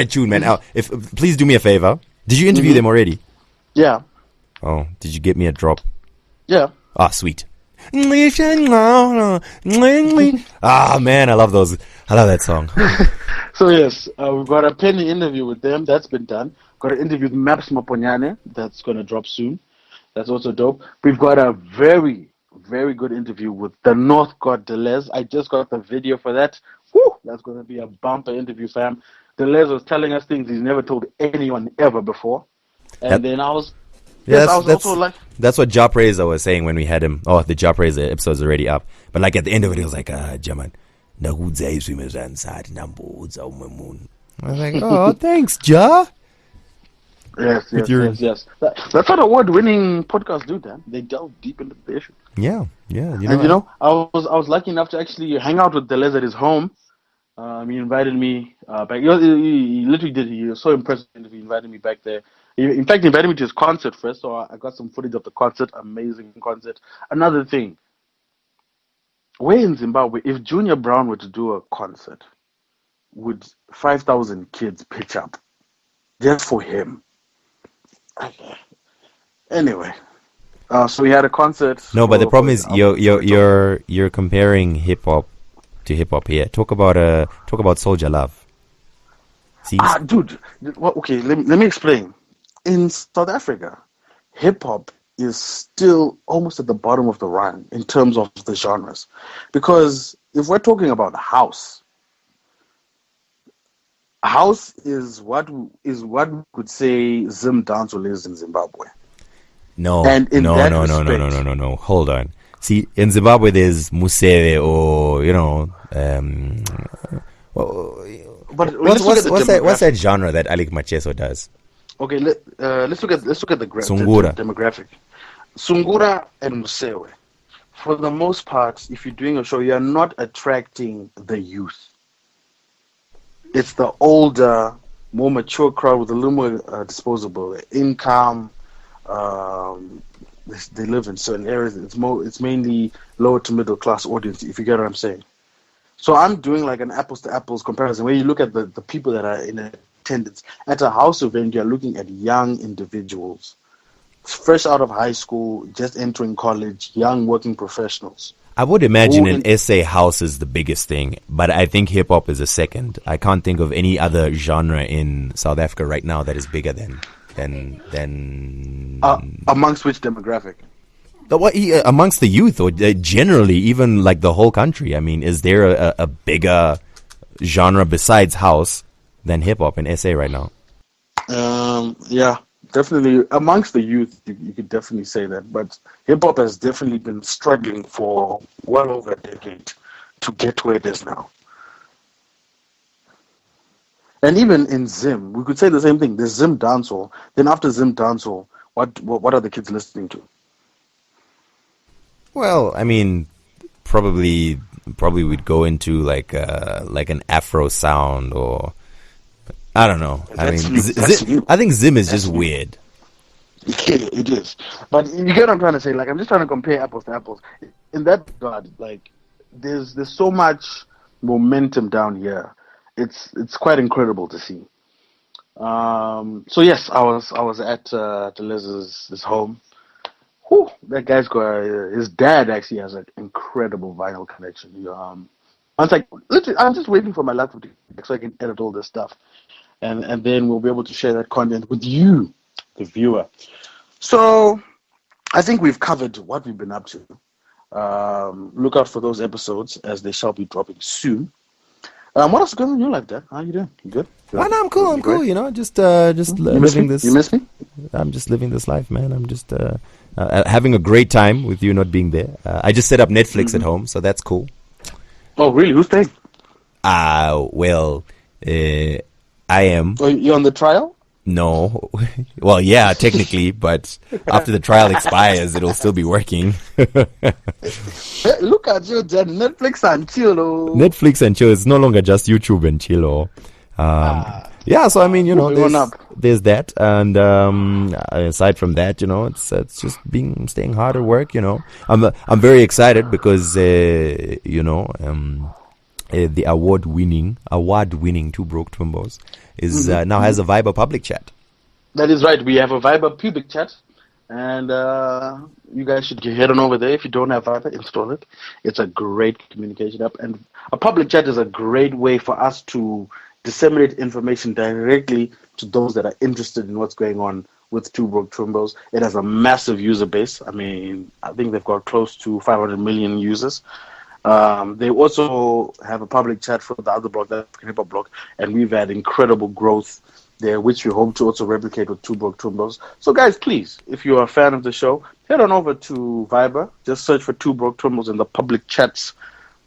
a tune, man. Please do me a favor. Did you interview them already? Yeah. Oh, did you get me a drop? Yeah. Ah, sweet. Ah, man, I love those. I love that song. So yes, we've got a pending interview with them. That's been done. Got an interview with Maps Maponyane. That's going to drop soon. That's also dope. We've got a very, very good interview with the North God Deleuze. I just got the video for that. Woo! That's going to be a bumper interview, fam. Deleuze was telling us things he's never told anyone ever before. And then I was... Yeah, that's what Job Razor was saying when we had him. Oh, the Job Razor episode is already up. But like at the end of it, he was like, German. I was like, oh, thanks, Ja. Yes. That's what award-winning podcasts do, Dan. They delve deep into the issue. Yeah. I was lucky enough to actually hang out with Deleuze at his home. He invited me back. He literally did. He was so impressed. He invited me back there. In fact, he invited me to his concert first, so I got some footage of the concert. Amazing concert. Another thing, where in Zimbabwe, if Junior Brown were to do a concert, would 5,000 kids pitch up just for him? Anyway, so we had a concert. No, but the problem is you're comparing hip hop to hip hop here. Talk about Soldier Love. See? Dude. Okay, let me explain. In South Africa, hip hop is still almost at the bottom of the run in terms of the genres, because if we're talking about house is what we could say Zim dancehall is in Zimbabwe. No. Hold on. See, in Zimbabwe there's Museve or but what's that genre that Alec Macheso does? Okay, let's look at the demographic. Sungura and Musewe. For the most part, if you're doing a show, you're not attracting the youth. It's the older, more mature crowd with a little more disposable income. They live in certain areas. It's mainly lower to middle class audience, if you get what I'm saying. So I'm doing like an apples to apples comparison where you look at the people that are in attendance. At a house event, you're looking at young individuals, fresh out of high school, just entering college, young working professionals. I would imagine an SA house is the biggest thing, but I think hip hop is a second. I can't think of any other genre in South Africa right now that is bigger than amongst which demographic? Amongst the youth, or generally, even like the whole country. I mean, is there a bigger genre besides house than hip hop in SA right now? Yeah, definitely amongst the youth, you could definitely say that. But hip hop has definitely been struggling for well over a decade to get where it is now. And even in Zim, we could say the same thing. There's Zim dancehall. Then after Zim dancehall, what are the kids listening to? Well, I mean, probably we'd go into like an Afro sound, or I don't know. I That's mean, new. That's new. I think Zim is That's just new. weird. Yeah, it is. But you get what I'm trying to say. Like, I'm just trying to compare apples to apples. In that regard, like, there's so much momentum down here. It's quite incredible to see. So yes, I was at Deliz's home. Whew, that guy's got his dad actually has an incredible vinyl collection. I was like, literally, I'm just waiting for my laptop to so I can edit all this stuff, and then we'll be able to share that content with you, the viewer. So I think we've covered what we've been up to. Look out for those episodes as they shall be dropping soon. What else is going on in your life, Dad? How are you doing? You good? Well, no, I'm cool. I'm cool. You know, just You miss living me? this. You miss me? I'm just living this life, man. I'm just having a great time with you not being there. I just set up Netflix at home, so that's cool. Oh, really? Who's staying? Well, I am. Oh, you on the trial? No. Well, yeah, technically, but after the trial expires, it'll still be working. Hey, look at you, Dad. Netflix and chill. Oh. Netflix and chill. It's no longer just YouTube and chill. Yeah, so I mean, you know, Moving on there's that, and aside from that, you know, it's just staying hard at work. You know, I'm very excited because you know, the award-winning Two Broke Twimbos is now has a Viber public chat. That is right. We have a Viber pubic chat, and you guys should head on over there. If you don't have Viber, install it. It's a great communication app, and a public chat is a great way for us to disseminate information directly to those that are interested in what's going on with Two Broke Twimbos. It has a massive user base. I mean, I think they've got close to 500 million users. They also have a public chat for the other blog, the African Hip Hop blog, and we've had incredible growth there, which we hope to also replicate with Two Broke Twimbos. So, guys, please, if you're a fan of the show, head on over to Viber. Just search for Two Broke Twimbos in the public chats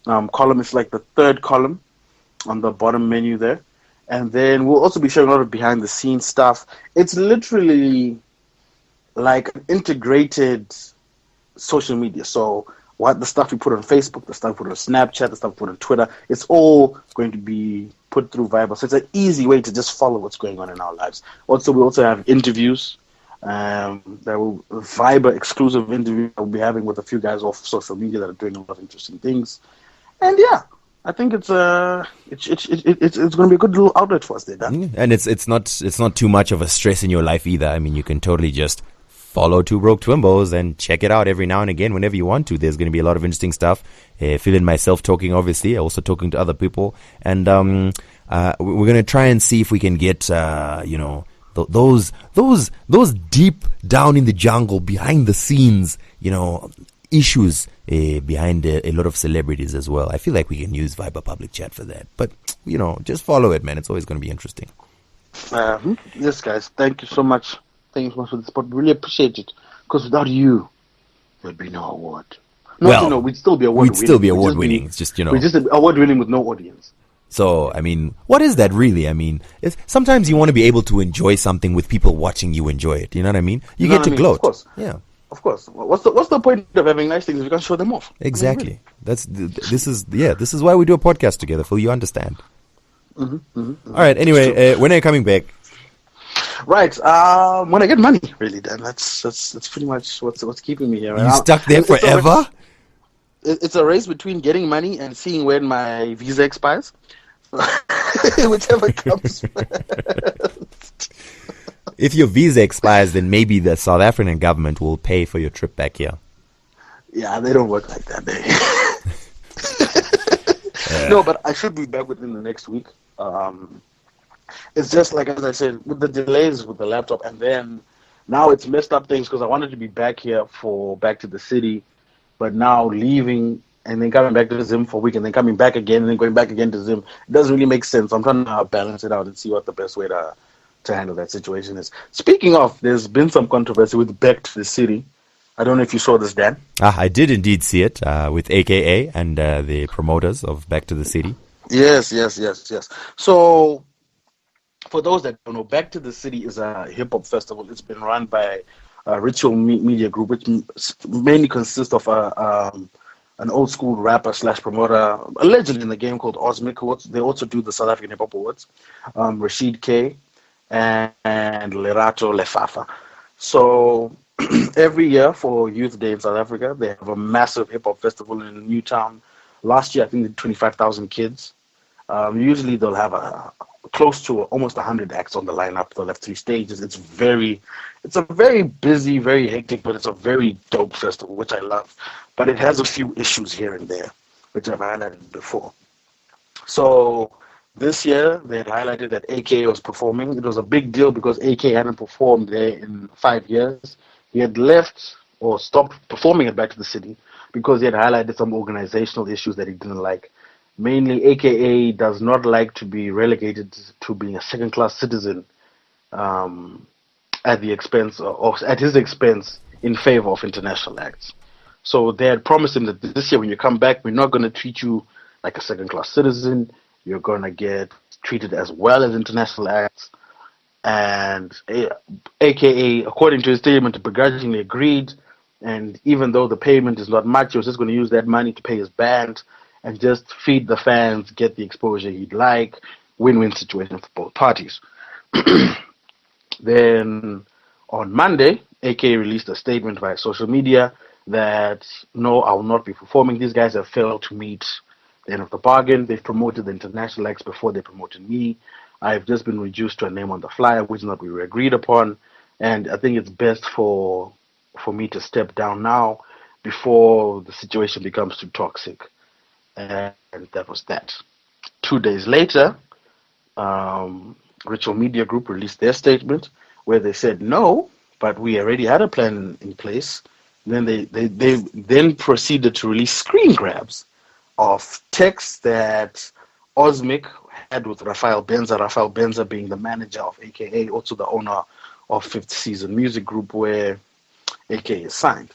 column. It's like the third column on the bottom menu there. And then we'll also be showing a lot of behind-the-scenes stuff. It's literally like an integrated social media. So what the stuff we put on Facebook, the stuff we put on Snapchat, the stuff we put on Twitter, it's all going to be put through Viber. So it's an easy way to just follow what's going on in our lives. Also, we also have interviews. Viber exclusive interview we'll be having with a few guys off social media that are doing a lot of interesting things. And yeah, I think it's going to be a good little outlet for us there, Dan. And it's not too much of a stress in your life either. I mean, you can totally just follow Two Broke Twimbos and check it out every now and again whenever you want to. There's going to be a lot of interesting stuff. Feeling myself talking, obviously, also talking to other people, and we're going to try and see if we can get you know, those deep down in the jungle, behind the scenes, you know, issues behind a lot of celebrities as well. I feel like we can use Viber public chat for that, but you know, just follow it, man. It's always going to be interesting. Yes, guys, thank you so much. Thank you so much for the support. We really appreciate it, because without you, there'd be no award. We'd still be award-winning. We'd still be award-winning. It's just, you know, we're just award-winning with no audience. So, I mean, what is that really? I mean, sometimes you want to be able to enjoy something with people watching you enjoy it. You know what I mean? You get to gloat. Of course. Yeah. Of course. What's the point of having nice things if you can't show them off? Exactly. This is why we do a podcast together, Phil. You understand? All right. Anyway, when are you coming back? Right. When I get money, really, Dan. That's pretty much what's keeping me here. You stuck there forever? It's a race between getting money and seeing when my visa expires. Whichever comes first. If your visa expires, then maybe the South African government will pay for your trip back here. Yeah, they don't work like that. No, but I should be back within the next week. It's just like, as I said, with the delays with the laptop, and then now it's messed up things because I wanted to be back here back to the city, but now leaving and then coming back to Zim for a week and then coming back again and then going back again to Zim. It doesn't really make sense. I'm trying to balance it out and see what the best way to to handle that situation is. Speaking of, there's been some controversy with Back to the City. I don't know if you saw this, Dan. I did indeed see it with AKA and the promoters of Back to the City. Yes. So, for those that don't know, Back to the City is a hip hop festival. It's been run by a Ritual Media Group, which mainly consists of an old school rapper / promoter, a legend in the game called Ozmic. They also do the South African Hip Hop Awards, Rashid K, and Lerato Lefafa. So every year for Youth Day in South Africa, they have a massive hip hop festival in Newtown. Last year, I think 25,000 kids. Usually they'll have close to almost 100 acts on the lineup. They'll have 3 stages. It's a very busy, very hectic, but it's a very dope festival, which I love. But it has a few issues here and there, which I've highlighted before. So this year, they had highlighted that AK was performing. It was a big deal because AK hadn't performed there in 5 years. He had left or stopped performing at Back to the City because he had highlighted some organizational issues that he didn't like. Mainly, AKA does not like to be relegated to being a second-class citizen at the expense or at his expense in favor of international acts. So they had promised him that this year when you come back, we're not going to treat you like a second-class citizen. You're going to get treated as well as international acts. And AKA, according to his statement, begrudgingly agreed. And even though the payment is not much, he was just going to use that money to pay his band and just feed the fans, get the exposure he'd like, win-win situation for both parties. Then on Monday, AK released a statement via social media that, no, I will not be performing. These guys have failed to meet the end of the bargain. They've promoted the international acts before they promoted me. I've just been reduced to a name on the flyer, which is not we were agreed upon. And I think it's best for me to step down now before the situation becomes too toxic. And that was that. 2 days later, Ritual Media Group released their statement where they said no, but we already had a plan in place. Then they then proceeded to release screen grabs of texts that Ozmic had with Rafael Benza being the manager of AKA, also the owner of Fifth Season Music Group, where AK is signed.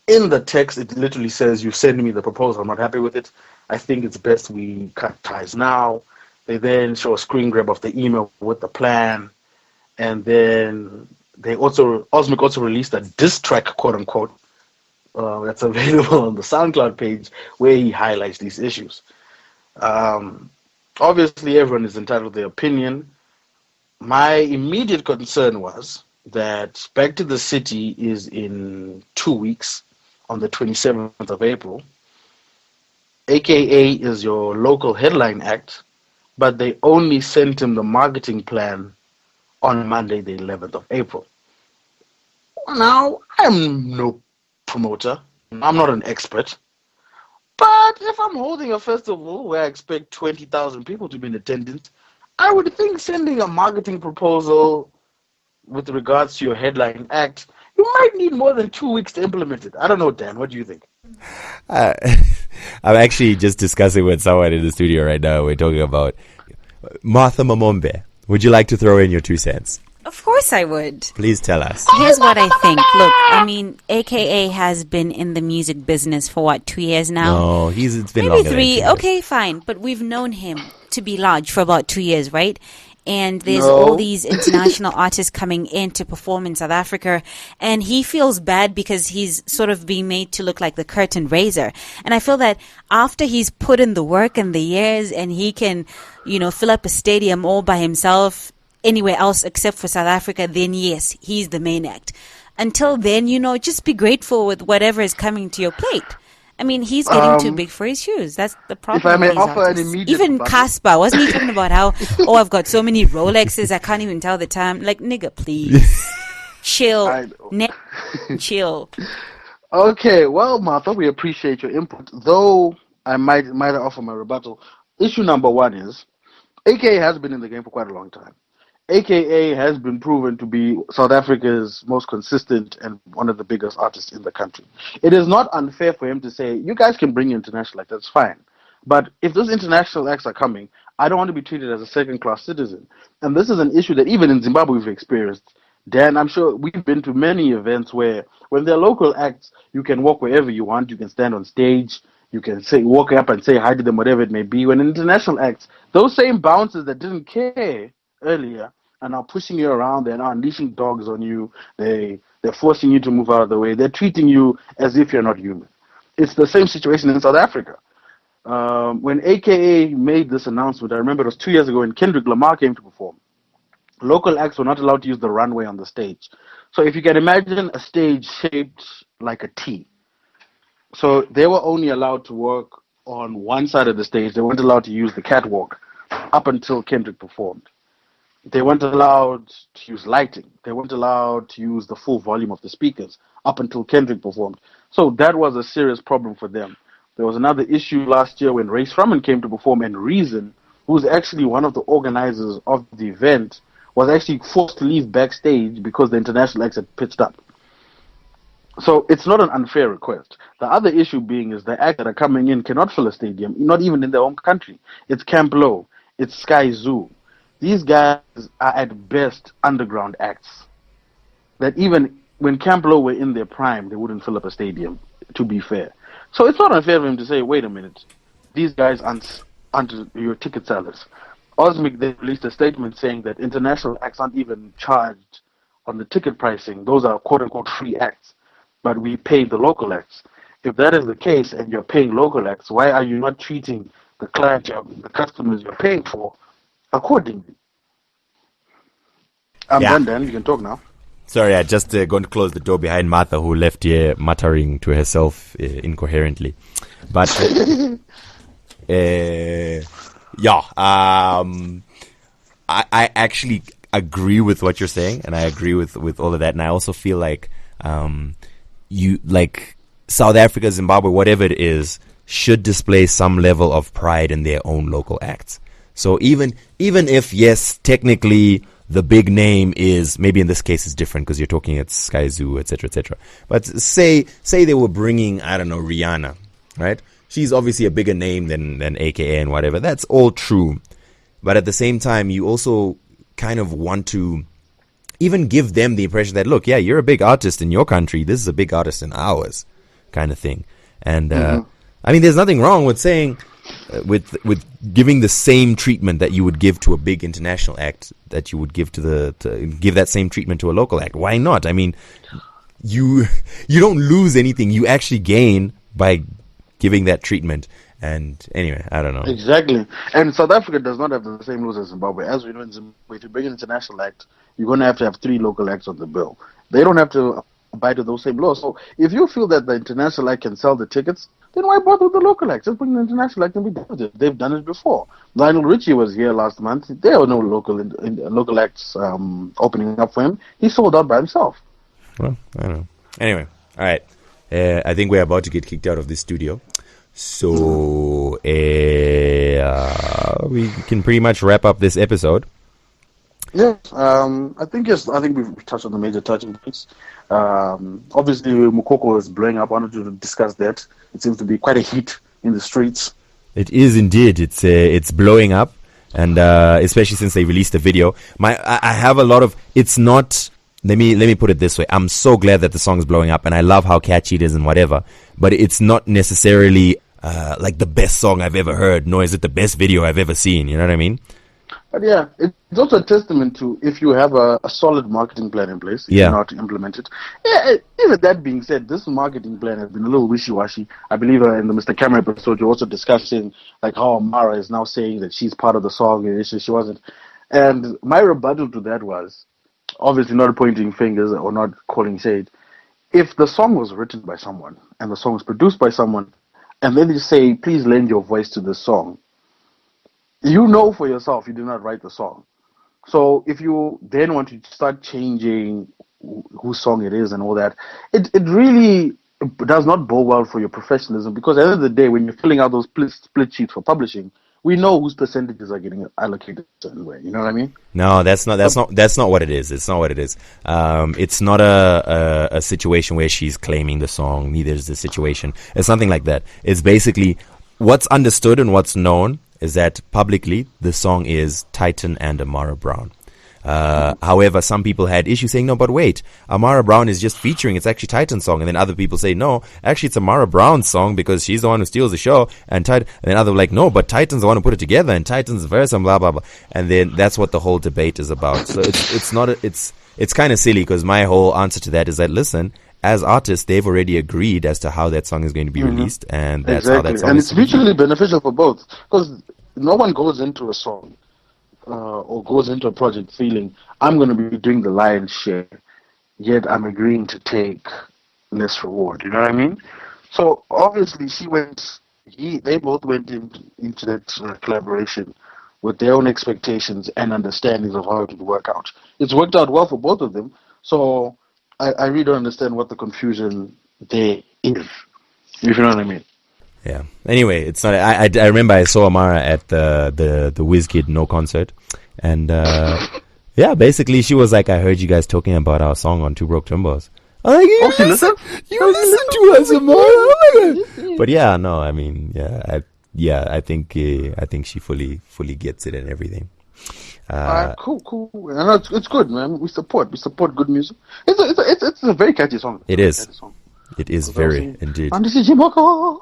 In the text, it literally says, you send me the proposal, I'm not happy with it. I think it's best we cut ties now. They then show a screen grab of the email with the plan. And then Ozmic also released a diss track, quote unquote, that's available on the SoundCloud page where he highlights these issues. Obviously, everyone is entitled to their opinion. My immediate concern was that Back to the City is in 2 weeks, on the 27th of April. AKA is your local headline act, but they only sent him the marketing plan on Monday, the 11th of April. Now, I'm no promoter. I'm not an expert. But if I'm holding a festival where I expect 20,000 people to be in attendance, I would think sending a marketing proposal with regards to your headline act, you might need more than 2 weeks to implement it. I don't know, Dan. What do you think? I'm actually just discussing with someone in the studio right now. We're talking about Martha Mamombe. Would you like to throw in your 2 cents? Of course I would. Please tell us. Here's what I think. Look, I mean, AKA has been in the music business for what, 2 years now? No, it's been maybe longer 3. than 2 years. Okay, fine. But we've known him to be large for about 2 years, right? And there's all these international artists coming in to perform in South Africa. And he feels bad because he's sort of being made to look like the curtain raiser. And I feel that after he's put in the work and the years and he can, fill up a stadium all by himself anywhere else except for South Africa, then yes, he's the main act. Until then, just be grateful with whatever is coming to your plate. I mean, he's getting too big for his shoes. That's the problem. If I may with these offer an artists. immediate Even button. Casper, wasn't he talking about how, I've got so many Rolexes, I can't even tell the time. Like, nigga, please. Chill. Chill. Okay, well, Martha, we appreciate your input. Though I might offer my rebuttal. Issue number 1 is, AKA has been in the game for quite a long time. AKA has been proven to be South Africa's most consistent and one of the biggest artists in the country. It is not unfair for him to say, you guys can bring international, like, that's fine. But if those international acts are coming, I don't want to be treated as a second-class citizen. And this is an issue that even in Zimbabwe we've experienced. Dan, I'm sure we've been to many events where when they're local acts, you can walk wherever you want. You can stand on stage. You can walk up and say hi to them, whatever it may be. When international acts, those same bouncers that didn't care earlier are now pushing you around. They're now unleashing dogs on you. They're forcing you to move out of the way. They're treating you as if you're not human. It's the same situation in South Africa. When AKA made this announcement, I remember it was 2 years ago when Kendrick Lamar came to perform. Local acts were not allowed to use the runway on the stage. So if you can imagine a stage shaped like a T. So they were only allowed to work on one side of the stage. They weren't allowed to use the catwalk up until Kendrick performed. They weren't allowed to use lighting. They weren't allowed to use the full volume of the speakers up until Kendrick performed. So that was a serious problem for them. There was another issue last year when Ray Shrumman came to perform, and Reason, who's actually one of the organizers of the event, was actually forced to leave backstage because the international acts had pitched up. So it's not an unfair request. The other issue being is the acts that are coming in cannot fill a stadium, not even in their own country. It's Camp Low. It's Sky Zoo. These guys are at best underground acts that even when Camp Low were in their prime, they wouldn't fill up a stadium, to be fair. So it's not unfair for him to say, wait a minute, these guys aren't your ticket sellers. Osmic then released a statement saying that international acts aren't even charged on the ticket pricing. Those are quote-unquote free acts, but we pay the local acts. If that is the case and you're paying local acts, why are you not treating the client, the customers you're paying for, accordingly? I'm done, Dan. You can talk now. Sorry, I just going to close the door behind Martha, who left here muttering to herself incoherently. But I actually agree with what you're saying, and I agree with all of that. And I also feel like you like South Africa, Zimbabwe, whatever it is, should display some level of pride in their own local acts. So even if, yes, technically the big name is, maybe in this case it's different because you're talking at Sky Zoo, etc., etc. But say they were bringing, I don't know, Rihanna, right? She's obviously a bigger name than AKA and whatever. That's all true. But at the same time, you also kind of want to even give them the impression that, look, yeah, you're a big artist in your country. This is a big artist in ours, kind of thing. And I mean, there's nothing wrong with saying, with giving the same treatment that you would give to a big international act that you would give to give that same treatment to a local act. Why not? I mean, you don't lose anything. You actually gain by giving that treatment. And anyway, I don't know. Exactly. And South Africa does not have the same rules as Zimbabwe. As we know in Zimbabwe, if you bring an international act, you're going to have 3 local acts on the bill. They don't have to abide to those same laws. So if you feel that the international act can sell the tickets, then why bother with the local acts? Just bring the international act and be done with it. They've done it before. Lionel Richie was here last month. There were no local acts opening up for him. He sold out by himself. Well, I don't know. Anyway, all right. I think we're about to get kicked out of this studio. So we can pretty much wrap up this episode. Yeah, I think we've touched on the major touching points. Obviously, Mukoko is blowing up. I wanted to discuss that. It seems to be quite a hit in the streets. It is indeed. It's blowing up, and especially since they released the video. I have a lot of. It's not. Let me put it this way. I'm so glad that the song is blowing up, and I love how catchy it is and whatever. But it's not necessarily like the best song I've ever heard, nor is it the best video I've ever seen. You know what I mean? But yeah, it's also a testament to if you have a solid marketing plan in place, you know how to implement it. Yeah, even that being said, this marketing plan has been a little wishy-washy. I believe in the Mr. Camera episode, you're also discussing like how Ammara is now saying that she's part of the song and she wasn't. And my rebuttal to that was, obviously not pointing fingers or not calling shade, if the song was written by someone and the song was produced by someone, and then you say, please lend your voice to this song, you know for yourself you did not write the song. So if you then want to start changing whose song it is and all that, it really does not bode well for your professionalism, because at the end of the day, when you're filling out those split sheets for publishing, we know whose percentages are getting allocated a certain way. You know what I mean? No, that's not what it is. It's not what it is. It's not a situation where she's claiming the song. Neither is the situation. It's nothing like that. It's basically what's understood and what's known is that publicly the song is Tytan and Ammara Brown. However, some people had issues saying, no, but wait, Ammara Brown is just featuring, it's actually Tytan's song. And then other people say, no, actually it's Ammara Brown's song because she's the one who steals the show. And then other like, no, but Tytan's the one who put it together and Tytan's verse and blah, blah, blah. And then that's what the whole debate is about. So it's kind of silly because my whole answer to that is that, listen, as artists, they've already agreed as to how that song is going to be released. And that's how that song and is. And it's mutually beneficial for both because no one goes into a song or goes into a project feeling, I'm going to be doing the lion's share, yet I'm agreeing to take less reward. You know what I mean? So obviously they both went into that collaboration with their own expectations and understandings of how it would work out. It's worked out well for both of them. So I really don't understand what the confusion there is. If you know what I mean? Yeah. Anyway, it's not. I remember I saw Ammara at the Wizkid No concert, and yeah, basically she was like, "I heard you guys talking about our song on Two Broke Twimbos." I'm like, you listen to us, Ammara. Oh my God. But yeah, no, I mean, I think she fully gets it and everything. Cool. No, it's good, man. We support good music. It's a very catchy song. It is. It is very indeed. And this is Mukoko.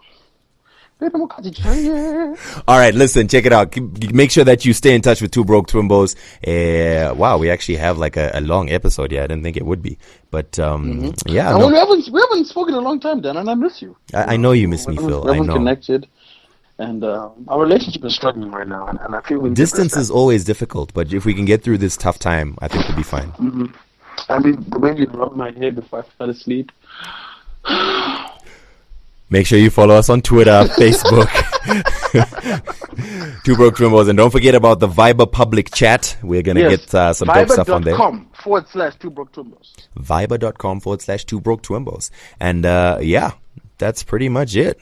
All right, listen, check it out. Make sure that you stay in touch with Two Broke Twimbos. Wow, we actually have like a long episode. Yeah, I didn't think it would be, but yeah. No. We haven't spoken in a long time, Dan, and I miss you. I know you miss me, Phil. We haven't I know. Connected, and our relationship is struggling right now, and I feel distance is always difficult, but if we can get through this tough time, I think we'll be fine. Mm-hmm. I mean, the way you rub my hair before I fell asleep. Make sure you follow us on Twitter, Facebook, Two Broke Twimbos, and don't forget about the Viber public chat. We're going to get some dope stuff on there. Viber.com/Two Broke Twimbos. Viber.com/Two Broke Twimbos. And yeah, that's pretty much it.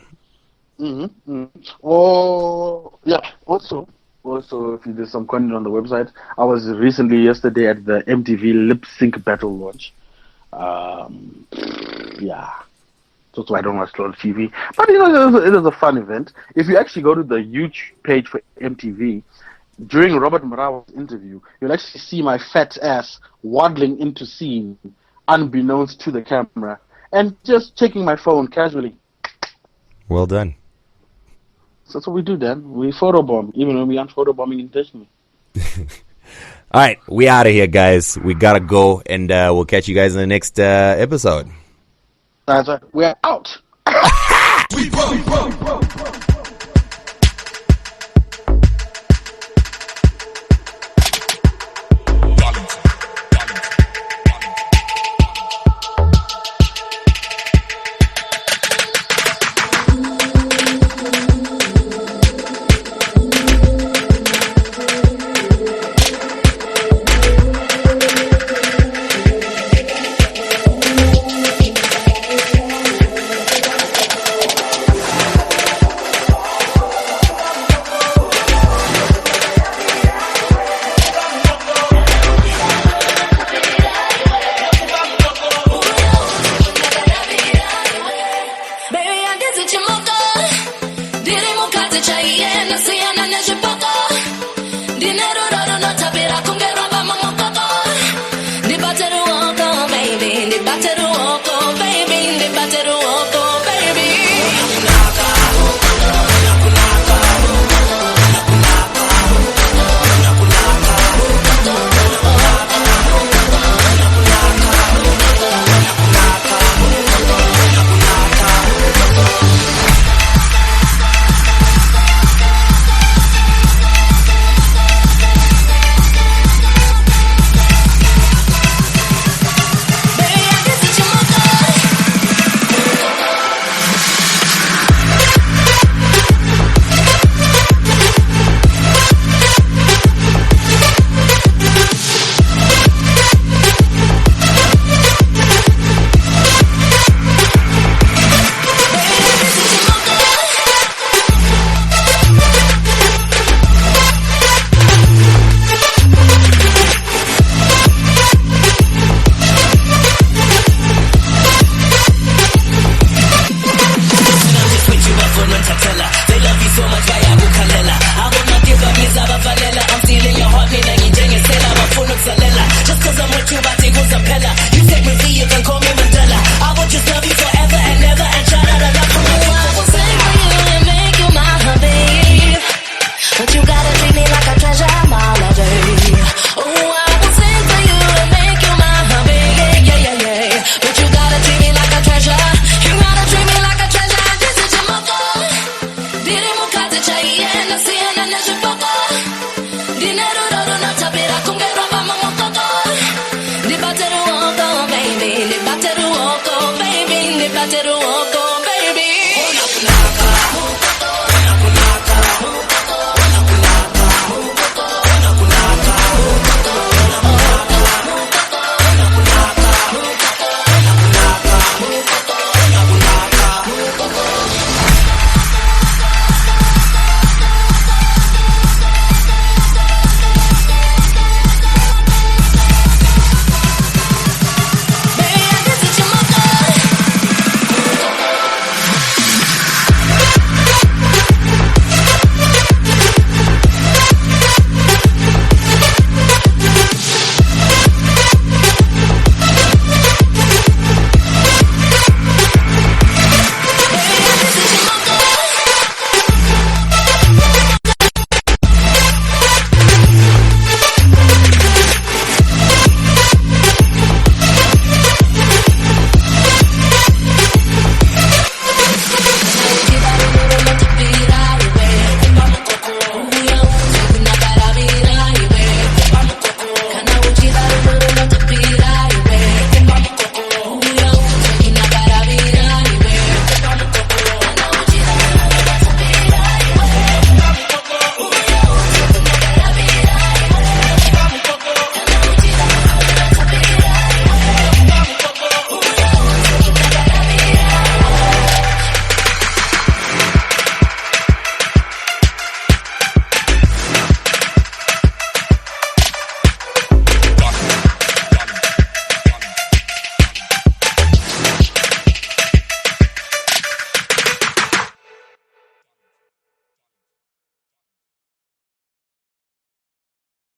Oh, yeah. Also, if you did some content on the website, I was yesterday at the MTV Lip Sync Battle launch. Yeah. That's why I don't watch a lot of TV. But, you know, it was a fun event. If you actually go to the YouTube page for MTV, during Robert Marawa's interview, you'll actually see my fat ass waddling into scene, unbeknownst to the camera, and just checking my phone casually. Well done. So that's what we do, Dan. We photobomb, even when we aren't photobombing intentionally. All right, we out of here, guys. We got to go, and we'll catch you guys in the next episode. That's right. We're out. We broke. They love you so much bayakukhalela abo madiva ngizabavalela I'm stealing your heart mina nginjengesela bafuna ukuzalela just cause I'm with you bathi kuzaphela you take me V you can call me